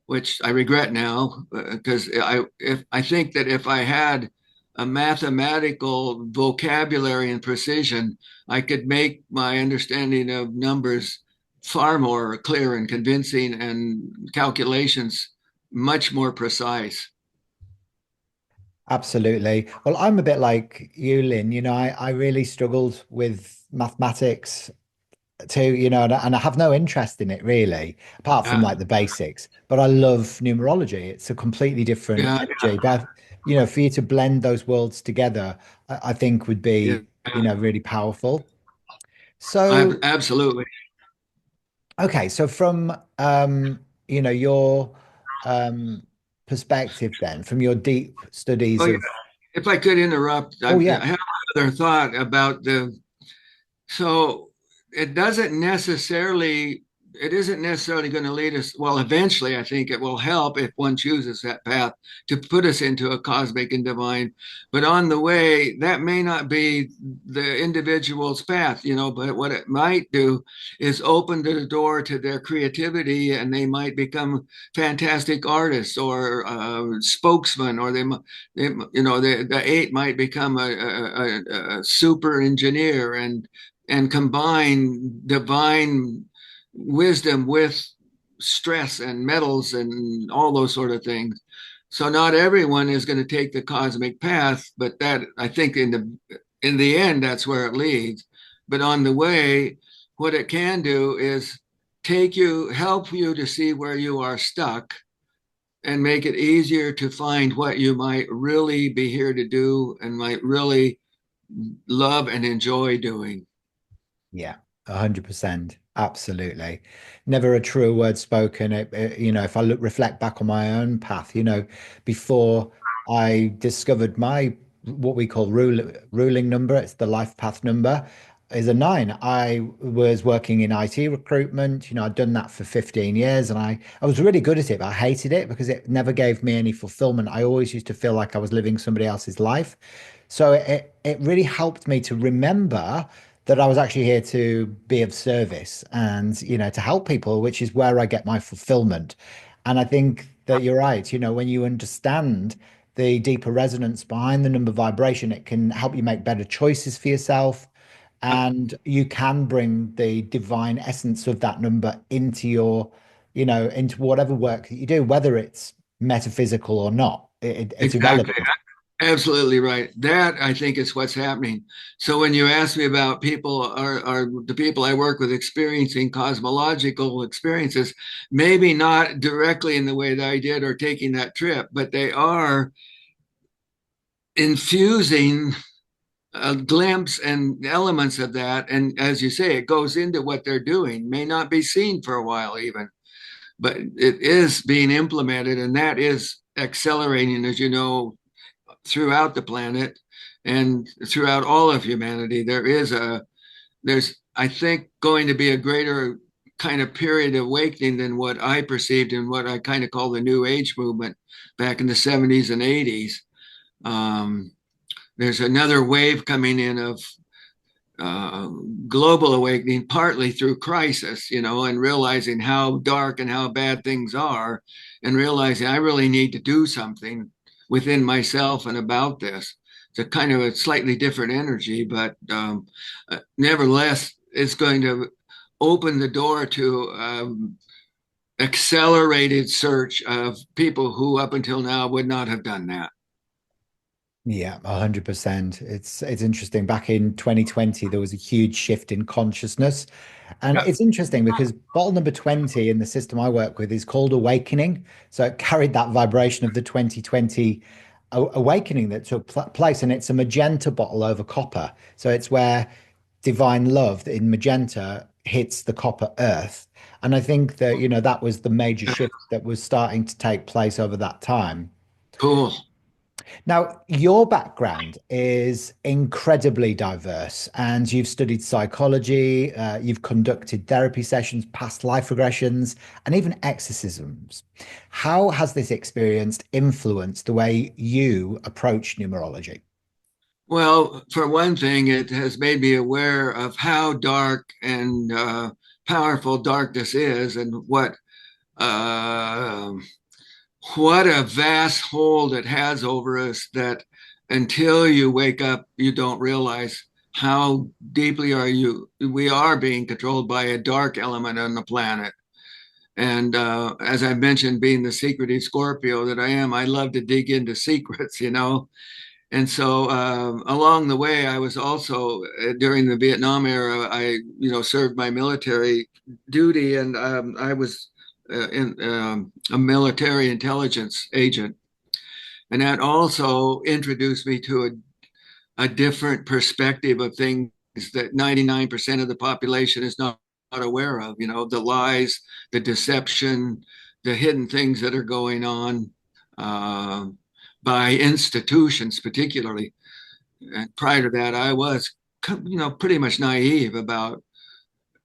which I regret now because I think that if I had a mathematical vocabulary and precision, I could make my understanding of numbers far more clear and convincing, and calculations much more precise. Absolutely. Well, I'm a bit like you, Lynn. I really struggled with mathematics too, and I have no interest in it really, apart from Yeah, like the basics. But I love numerology. It's a completely different yeah, energy. But, for you to blend those worlds together, I think would yeah. be, really powerful. So, Absolutely. okay, so from your um perspective then, from your deep studies Oh, yeah. of, If I could interrupt, oh I yeah. have another thought about so it doesn't necessarily, it isn't necessarily going to lead us, well, eventually I think it will help if one chooses that path to put us into a cosmic and divine. But on the way, that may not be the individual's path, but what it might do is open the door to their creativity, and they might become fantastic artists or spokesmen, or the eight might become a super engineer, and combine divine wisdom with stress and metals and all those sort of things. So not everyone is going to take the cosmic path, but that, I think, in the end, that's where it leads. But on the way, what it can do is help you to see where you are stuck, and make it easier to find what you might really be here to do and might really love and enjoy doing. Yeah, 100%. Absolutely. Never a truer word spoken. If I reflect back on my own path, before I discovered my what we call ruling number, it's the life path number. is a nine. I was working in IT recruitment. I'd done that for 15 years and I was really good at it, but I hated it because it never gave me any fulfillment. I always used to feel like I was living somebody else's life. So it really helped me to remember that I was actually here to be of service and, to help people, which is where I get my fulfillment. And I think that you're right. When you understand the deeper resonance behind the number vibration, it can help you make better choices for yourself. And you can bring the divine essence of that number into into whatever work that you do, whether it's metaphysical or not. It's Exactly. irrelevant. Absolutely right. That I think is what's happening. So when you ask me about people are the people I work with experiencing cosmological experiences, maybe not directly in the way that I did or taking that trip, but they are infusing a glimpse and elements of that. And as you say, it goes into what they're doing, may not be seen for a while even, but it is being implemented, and that is accelerating, as you know, throughout the planet and throughout all of humanity. There's I think going to be a greater kind of period of awakening than what I perceived in what I kind of call the New Age movement back in the 70s and 80s. Um, there's another wave coming in of uh, global awakening, partly through crisis, and realizing how dark and how bad things are, and realizing I really need to do something within myself and about this. It's a kind of a slightly different energy, but nevertheless, it's going to open the door to accelerated search of people who up until now would not have done that. Yeah, 100%. It's interesting. Back in 2020, there was a huge shift in consciousness. And Yeah. it's interesting because bottle number 20 in the system I work with is called Awakening. So it carried that vibration of the 2020 awakening that took place. And it's a magenta bottle over copper. So it's where divine love in magenta hits the copper earth. And I think that, that was the major shift that was starting to take place over that time. Cool. Now, your background is incredibly diverse, and you've studied psychology, you've conducted therapy sessions, past life regressions, and even exorcisms. How has this experience influenced the way you approach numerology? Well, for one thing, it has made me aware of how dark and powerful darkness is, and uh, what a vast hold it has over us. That until you wake up, you don't realize how deeply we are being controlled by a dark element on the planet. And as I mentioned, being the secretive Scorpio that I am, I love to dig into secrets. And so along the way, I was also during the Vietnam era, I served my military duty, and I was in a military intelligence agent, and that also introduced me to a different perspective of things that 99% of the population is not aware of. The lies, the deception, the hidden things that are going on. Uh, by institutions, particularly. And prior to that, I was, pretty much naive about,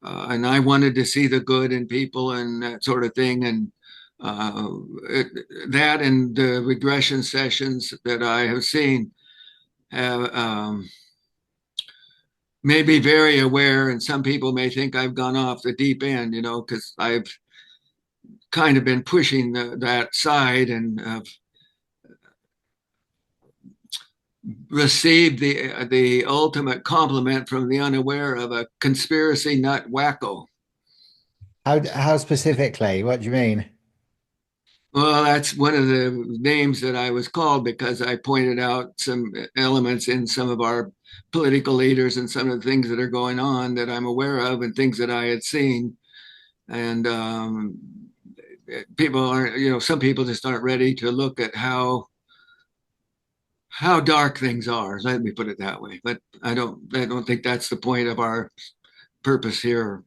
and I wanted to see the good in people and that sort of thing. And uh, it, that and the regression sessions that I have seen have made me very aware. And some people may think I've gone off the deep end, because I've kind of been pushing that side and received the ultimate compliment from the unaware of a conspiracy nut wacko. How specifically? What do you mean? Well, that's one of the names that I was called because I pointed out some elements in some of our political leaders and some of the things that are going on that I'm aware of and things that I had seen. And people aren't, some people just aren't ready to look at how dark things are. Let me put it that way. But I don't think that's the point of our purpose here.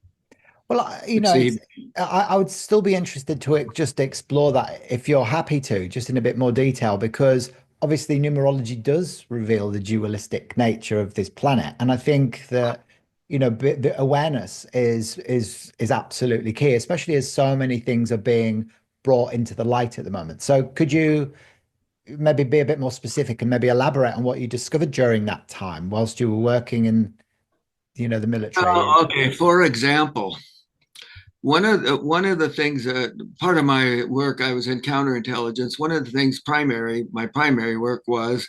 Well, See, I would still be interested to just explore that if you're happy to, just in a bit more detail, because obviously numerology does reveal the dualistic nature of this planet. And I think that, the awareness is absolutely key, especially as so many things are being brought into the light at the moment. So could you maybe be a bit more specific and maybe elaborate on what you discovered during that time whilst you were working in, the military? Okay, for example, one of the things that part of my work, I was in counterintelligence. One of the things my primary work was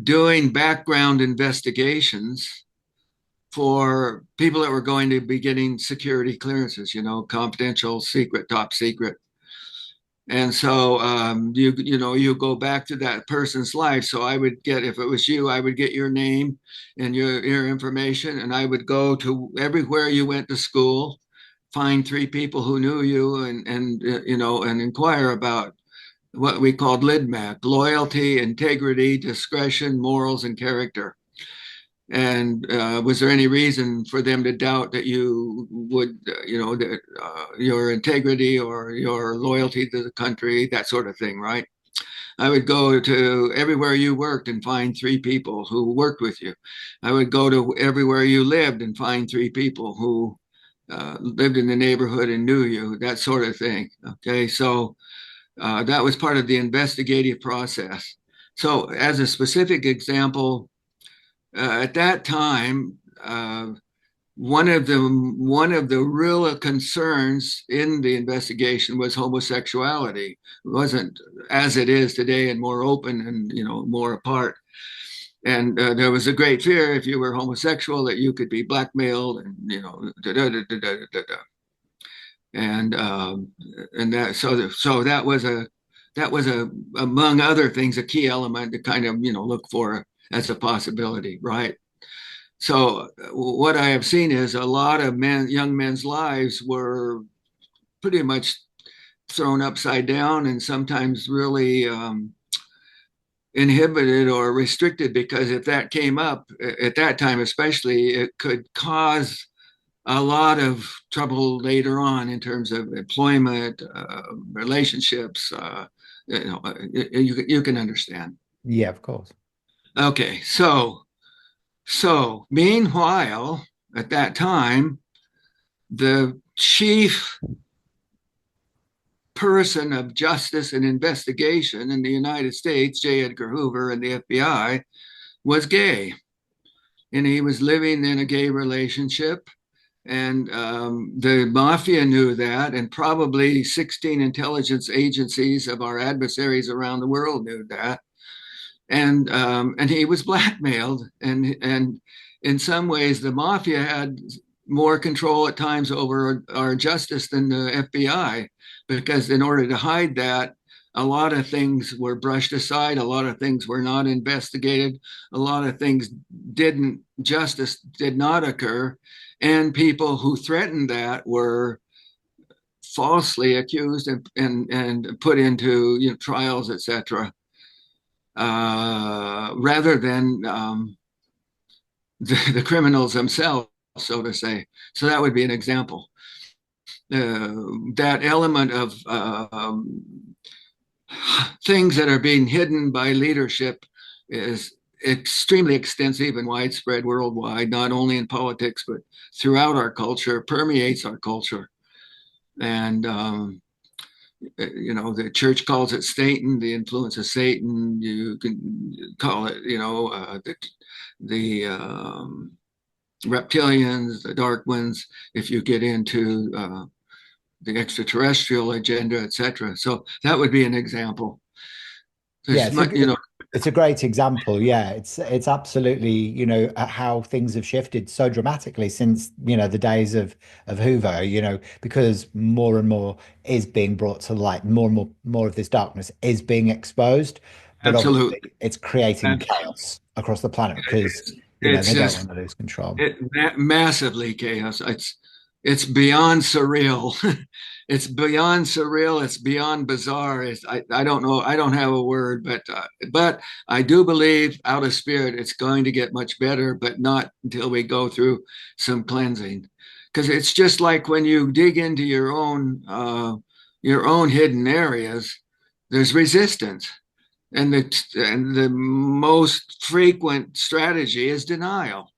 doing background investigations for people that were going to be getting security clearances, confidential, secret, top secret. And so you go back to that person's life. So I would get, if it was you, I would get your name and your information, and I would go to everywhere you went to school, find three people who knew you, and inquire about what we called LIDMAC: loyalty, integrity, discretion, morals, and character. And was there any reason for them to doubt that you would, that your integrity or your loyalty to the country, that sort of thing, right? I would go to everywhere you worked and find three people who worked with you. I would go to everywhere you lived and find three people who lived in the neighborhood and knew you, that sort of thing. Okay, so that was part of the investigative process. So, as a specific example, at that time, one of the real concerns in the investigation was homosexuality. It wasn't as it is today, and more open and more apart. And there was a great fear if you were homosexual that you could be blackmailed, and da, da, da, da, da, da, da. And that was among other things a key element to kind of look for as a possibility, right? So what I have seen is a lot of young men's lives were pretty much thrown upside down, and sometimes really inhibited or restricted, because if that came up at that time, especially, it could cause a lot of trouble later on in terms of employment, relationships. You can understand. Yeah, of course. Okay, so meanwhile, at that time, the chief person of justice and investigation in the United States, J. Edgar Hoover and the FBI, was gay. And he was living in a gay relationship. And the mafia knew that, and probably 16 intelligence agencies of our adversaries around the world knew that. And he was blackmailed, and in some ways the mafia had more control at times over our justice than the FBI, because in order to hide that, a lot of things were brushed aside, a lot of things were not investigated, a lot of things justice did not occur, and people who threatened that were falsely accused and put into trials, etc., rather than the criminals themselves, so to say. So that would be an example. That element of things that are being hidden by leadership is extremely extensive and widespread worldwide, not only in politics, but throughout our culture, permeates our culture. And the church calls it Satan, the influence of Satan. You can call it, the reptilians, the dark ones, if you get into the extraterrestrial agenda, etc. So that would be an example. Yeah, There's it's a great example. Yeah, it's absolutely, how things have shifted so dramatically since, the days of Hoover, because more and more is being brought to light, more and more of this darkness is being exposed, but obviously absolutely. it's creating chaos across the planet because, It's they don't just want to lose control. massively chaos. It's beyond surreal. It's beyond surreal. It's beyond bizarre. I don't know. I don't have a word, but I do believe out of spirit it's going to get much better, but not until we go through some cleansing. Because it's just like when you dig into your own hidden areas, there's resistance, and the most frequent strategy is denial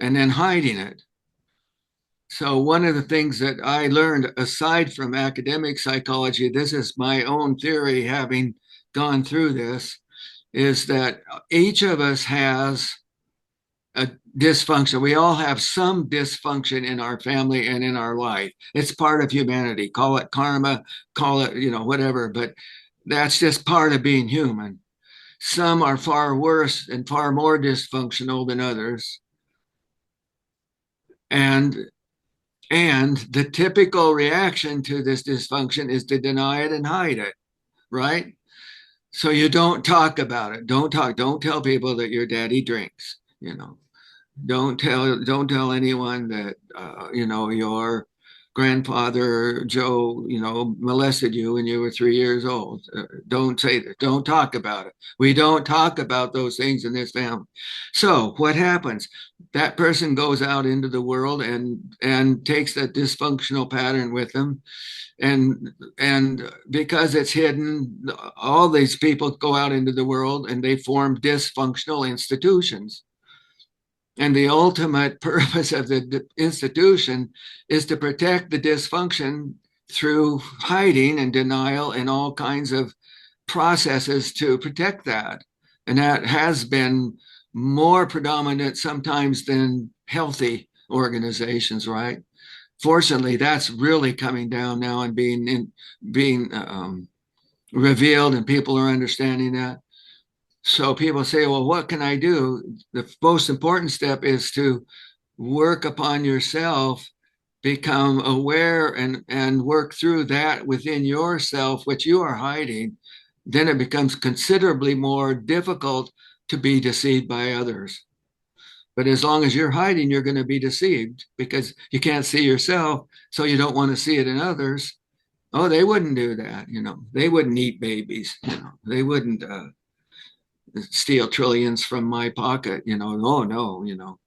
and then hiding it. So one of the things that I learned aside from academic psychology, this is my own theory having gone through this, is that each of us has a dysfunction. We all have some dysfunction in our family and in our life. It's part of humanity. Call it karma, call it, whatever, but that's just part of being human. Some are far worse and far more dysfunctional than others. And and the typical reaction to this dysfunction is to deny it and hide it, right? So you don't talk about it. Don't tell people that your daddy drinks, don't tell anyone that your grandfather Joe molested you when you were 3 years old. Don't say that. Don't talk about it. We don't talk about those things in this family. So what happens? That person goes out into the world and takes that dysfunctional pattern with them, and because it's hidden, all these people go out into the world and they form dysfunctional institutions, and the ultimate purpose of the institution is to protect the dysfunction through hiding and denial and all kinds of processes to protect that. And that has been more predominant sometimes than healthy organizations, right? Fortunately, that's really coming down now and being revealed, and people are understanding that. So people say, well, what can I do? The most important step is to work upon yourself, become aware, and work through that within yourself, which you are hiding. Then it becomes considerably more difficult to be deceived by others. But as long as you're hiding, you're going to be deceived because you can't see yourself. So you don't want to see it in others. Oh, they wouldn't do that. They wouldn't eat babies. They wouldn't steal trillions from my pocket. Oh no.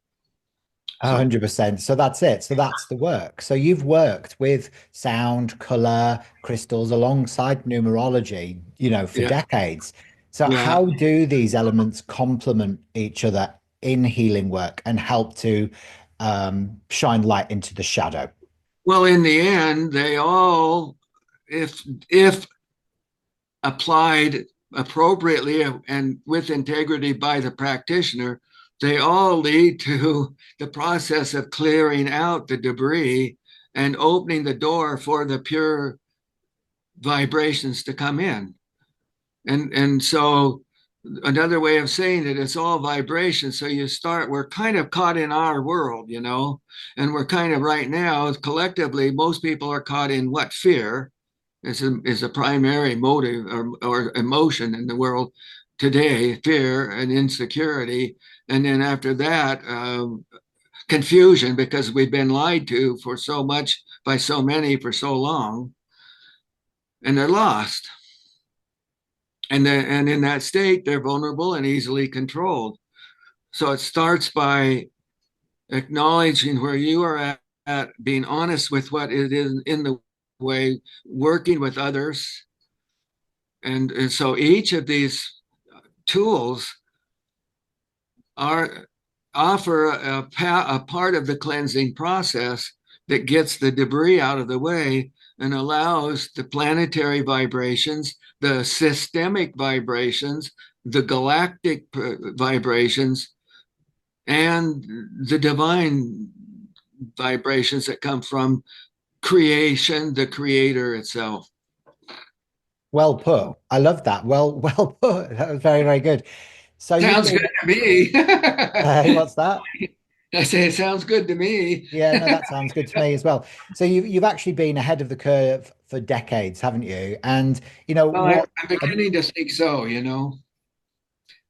So 100%. So that's it. So that's the work. So you've worked with sound, color, crystals alongside numerology, for yeah, decades. So yeah. how do these elements complement each other in healing work and help to shine light into the shadow? Well, in the end, they all, if applied appropriately and with integrity by the practitioner, they all lead to the process of clearing out the debris and opening the door for the pure vibrations to come in. And so another way of saying it, it's all vibration. So we're kind of caught in our world, and we're kind of right now, collectively, most people are caught in what? Fear is a primary motive or emotion in the world today, fear and insecurity. And then after that, confusion, because we've been lied to for so much by so many for so long, and they're lost. And in that state, they're vulnerable and easily controlled. So it starts by acknowledging where you are at, being honest with what it is in the way, working with others. And so each of these tools are offer a part of the cleansing process that gets the debris out of the way and allows the planetary vibrations, the systemic vibrations, the galactic vibrations, and the divine vibrations that come from creation, the creator itself. Well put. I love that. Well put. That was very, very good. So you've Sounds good been, to me. what's that? I say it sounds good to me. Yeah, no, that sounds good to me as well. So you've actually been ahead of the curve for decades, haven't you? And Well, what I'm beginning to think so.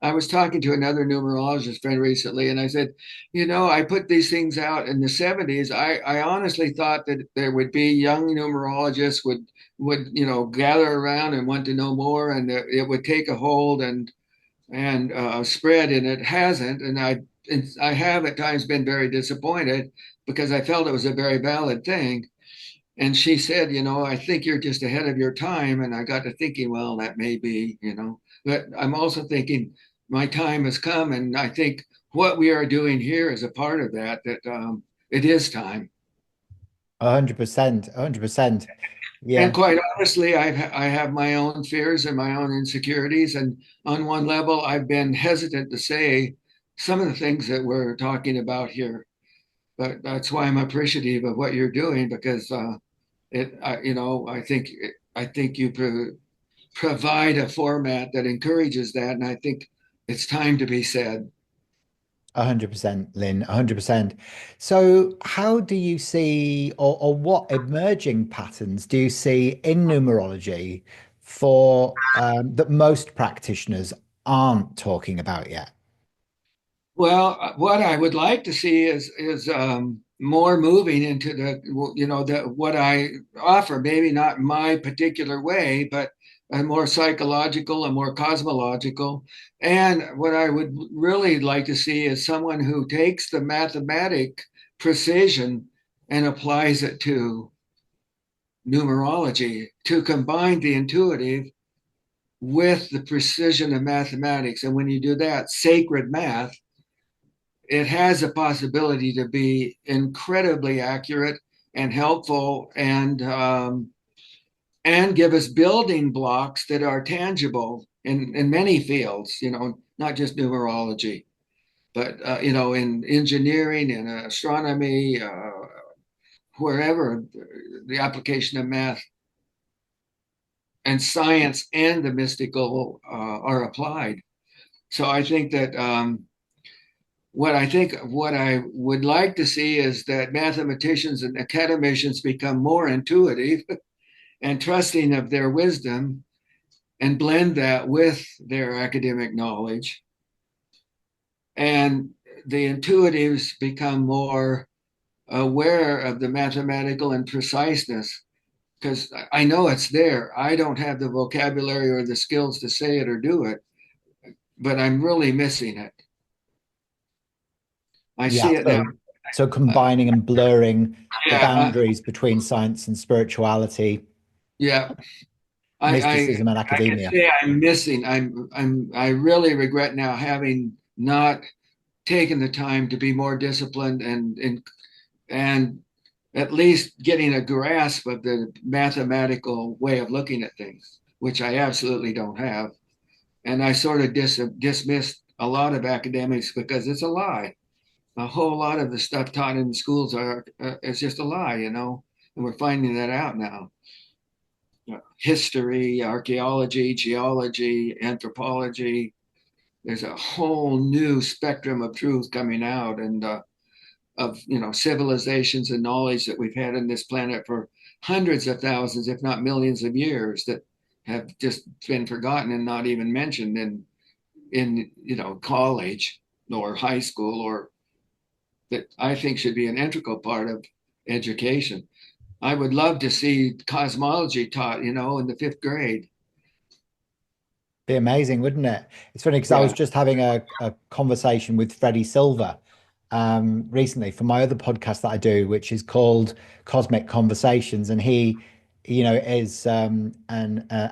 I was talking to another numerologist friend recently, and I said, I put these things out in the 70s. I honestly thought that there would be young numerologists would gather around and want to know more, and it would take a hold and spread, and it hasn't. And I have at times been very disappointed because I felt it was a very valid thing. And she said, I think you're just ahead of your time. And I got to thinking, well, that may be. But I'm also thinking my time has come. And I think what we are doing here is a part of that it is time. 100%, 100%. And Yeah, quite honestly, I have my own fears and my own insecurities. And on one level, I've been hesitant to say some of the things that we're talking about here. But that's why I'm appreciative of what you're doing, because I think you provide a format that encourages that, and I think it's time to be said. 100%, Lynn, 100%. So, how do you see, or what emerging patterns do you see in numerology for that most practitioners aren't talking about yet? Well, what I would like to see is more moving into the what I offer, maybe not my particular way, but a more psychological, a more cosmological. And what I would really like to see is someone who takes the mathematic precision and applies it to numerology to combine the intuitive with the precision of mathematics. And when you do that, sacred math, it has a possibility to be incredibly accurate and helpful and give us building blocks that are tangible in many fields, not just numerology, but in engineering and astronomy, wherever the application of math and science and the mystical are applied. So I think that what I would like to see is that mathematicians and academicians become more intuitive and trusting of their wisdom and blend that with their academic knowledge. And the intuitives become more aware of the mathematical and preciseness because I know it's there. I don't have the vocabulary or the skills to say it or do it, but I'm really missing it. I Yeah, see it now. so combining and blurring the Yeah, boundaries between science and spirituality, yeah. mysticism and I can academia. say I'm missing. I really regret now having not taken the time to be more disciplined and at least getting a grasp of the mathematical way of looking at things, which I absolutely don't have. And I sort of dismissed a lot of academics because it's a lie. A whole lot of the stuff taught in the schools are is just a lie, and we're finding that out now. History, archaeology, geology, anthropology. There's a whole new spectrum of truth coming out, and of civilizations and knowledge that we've had on this planet for hundreds of thousands, if not millions of years, that have just been forgotten and not even mentioned in college or high school, or that I think should be an integral part of education. I would love to see cosmology taught, in the fifth grade. Be amazing, wouldn't it? It's funny because I was Yeah. just having a conversation with Freddie Silver recently for my other podcast that I do, which is called Cosmic Conversations. And he, is an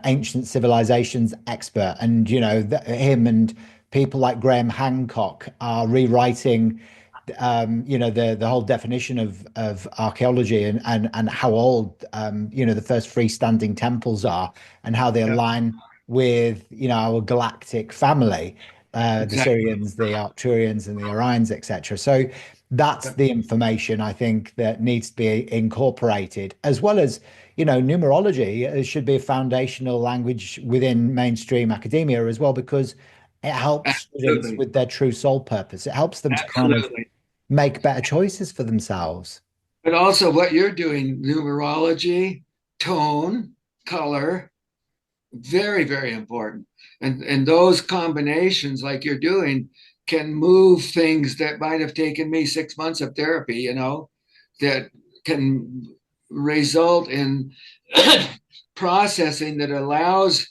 ancient civilizations expert. And, him and people like Graham Hancock are rewriting the whole definition of archaeology and how old the first freestanding temples are and how they Yeah, align with our galactic family, the exactly. Syrians, the Arcturians, and the Orions, etc. So that's Yeah, the information I think that needs to be incorporated, as well as numerology should be a foundational language within mainstream academia as well, because it helps students absolutely. with their true soul purpose. It helps them to kind of Absolutely. make better choices for themselves. But also what you're doing, numerology, tone, color, very, very important. And those combinations, like you're doing, can move things that might have taken me 6 months of therapy, that can result in processing that allows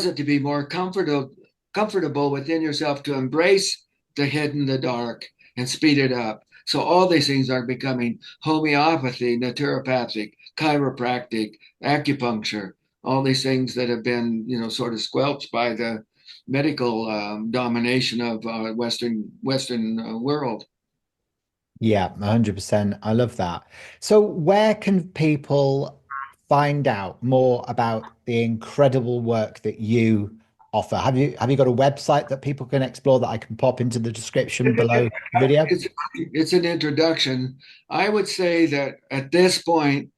it to be more comfortable within yourself to embrace the hidden, the dark, and speed it up. So all these things are becoming homeopathy, naturopathic, chiropractic, acupuncture, all these things that have been, sort of squelched by the medical domination of Western world. Yeah, 100%. I love that. So, where can people find out more about the incredible work that you offer? Have you got a website that people can explore that I can pop into the description below the video? It's an introduction. I would say that at this point,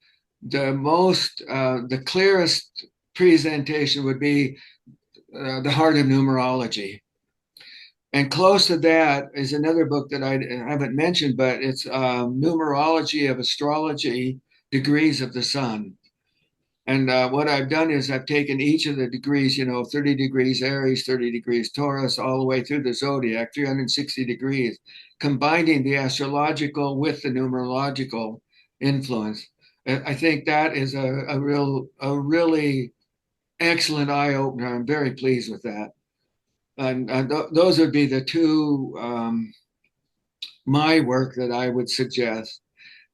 the clearest presentation would be the heart of numerology. And close to that is another book that I haven't mentioned, but it's Numerology of Astrology, Degrees of the Sun. And what I've done is I've taken each of the degrees, 30 degrees Aries, 30 degrees Taurus, all the way through the zodiac, 360 degrees, combining the astrological with the numerological influence. And I think that is a really excellent eye opener. I'm very pleased with that. And those would be the two my work that I would suggest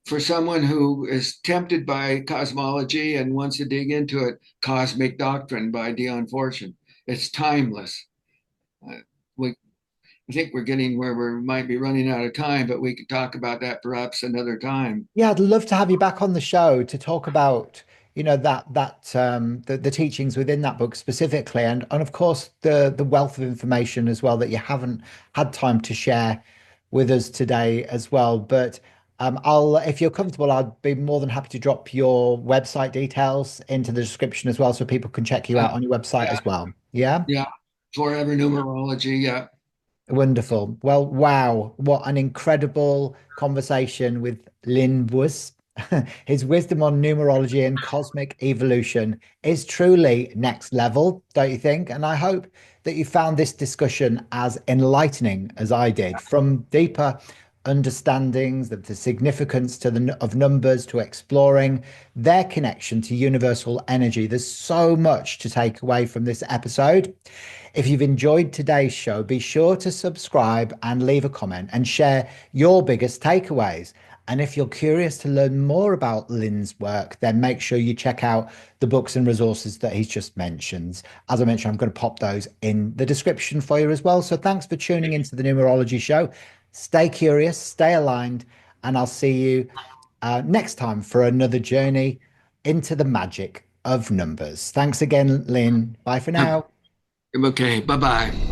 for someone who is tempted by cosmology and wants to dig into it. Cosmic Doctrine by Dion Fortune. It's timeless. Uh, we I think we're getting where we might be running out of time, but we could talk about that perhaps another time. Yeah, I'd love to have you back on the show to talk about, the teachings within that book specifically, and of course the wealth of information as well that you haven't had time to share with us today as well. But I'll, if you're comfortable, I'd be more than happy to drop your website details into the description as well, so people can check you Yeah, out on your website yeah, as well. Yeah. yeah. Forever numerology. Yeah. Wonderful. Well, wow, what an incredible conversation with Lynn Buess. His wisdom on numerology and cosmic evolution is truly next level, don't you think? And I hope that you found this discussion as enlightening as I did, from deeper understandings of the significance of numbers to exploring their connection to universal energy. There's so much to take away from this episode. If you've enjoyed today's show, be sure to subscribe and leave a comment and share your biggest takeaways. And if you're curious to learn more about Lynn's work, then make sure you check out the books and resources that he's just mentioned. As I mentioned, I'm going to pop those in the description for you as well. So thanks for tuning into the Numerology Show. Stay curious, stay aligned, and I'll see you next time for another journey into the magic of numbers. Thanks again, Lynn. Bye for now. Okay. Bye bye.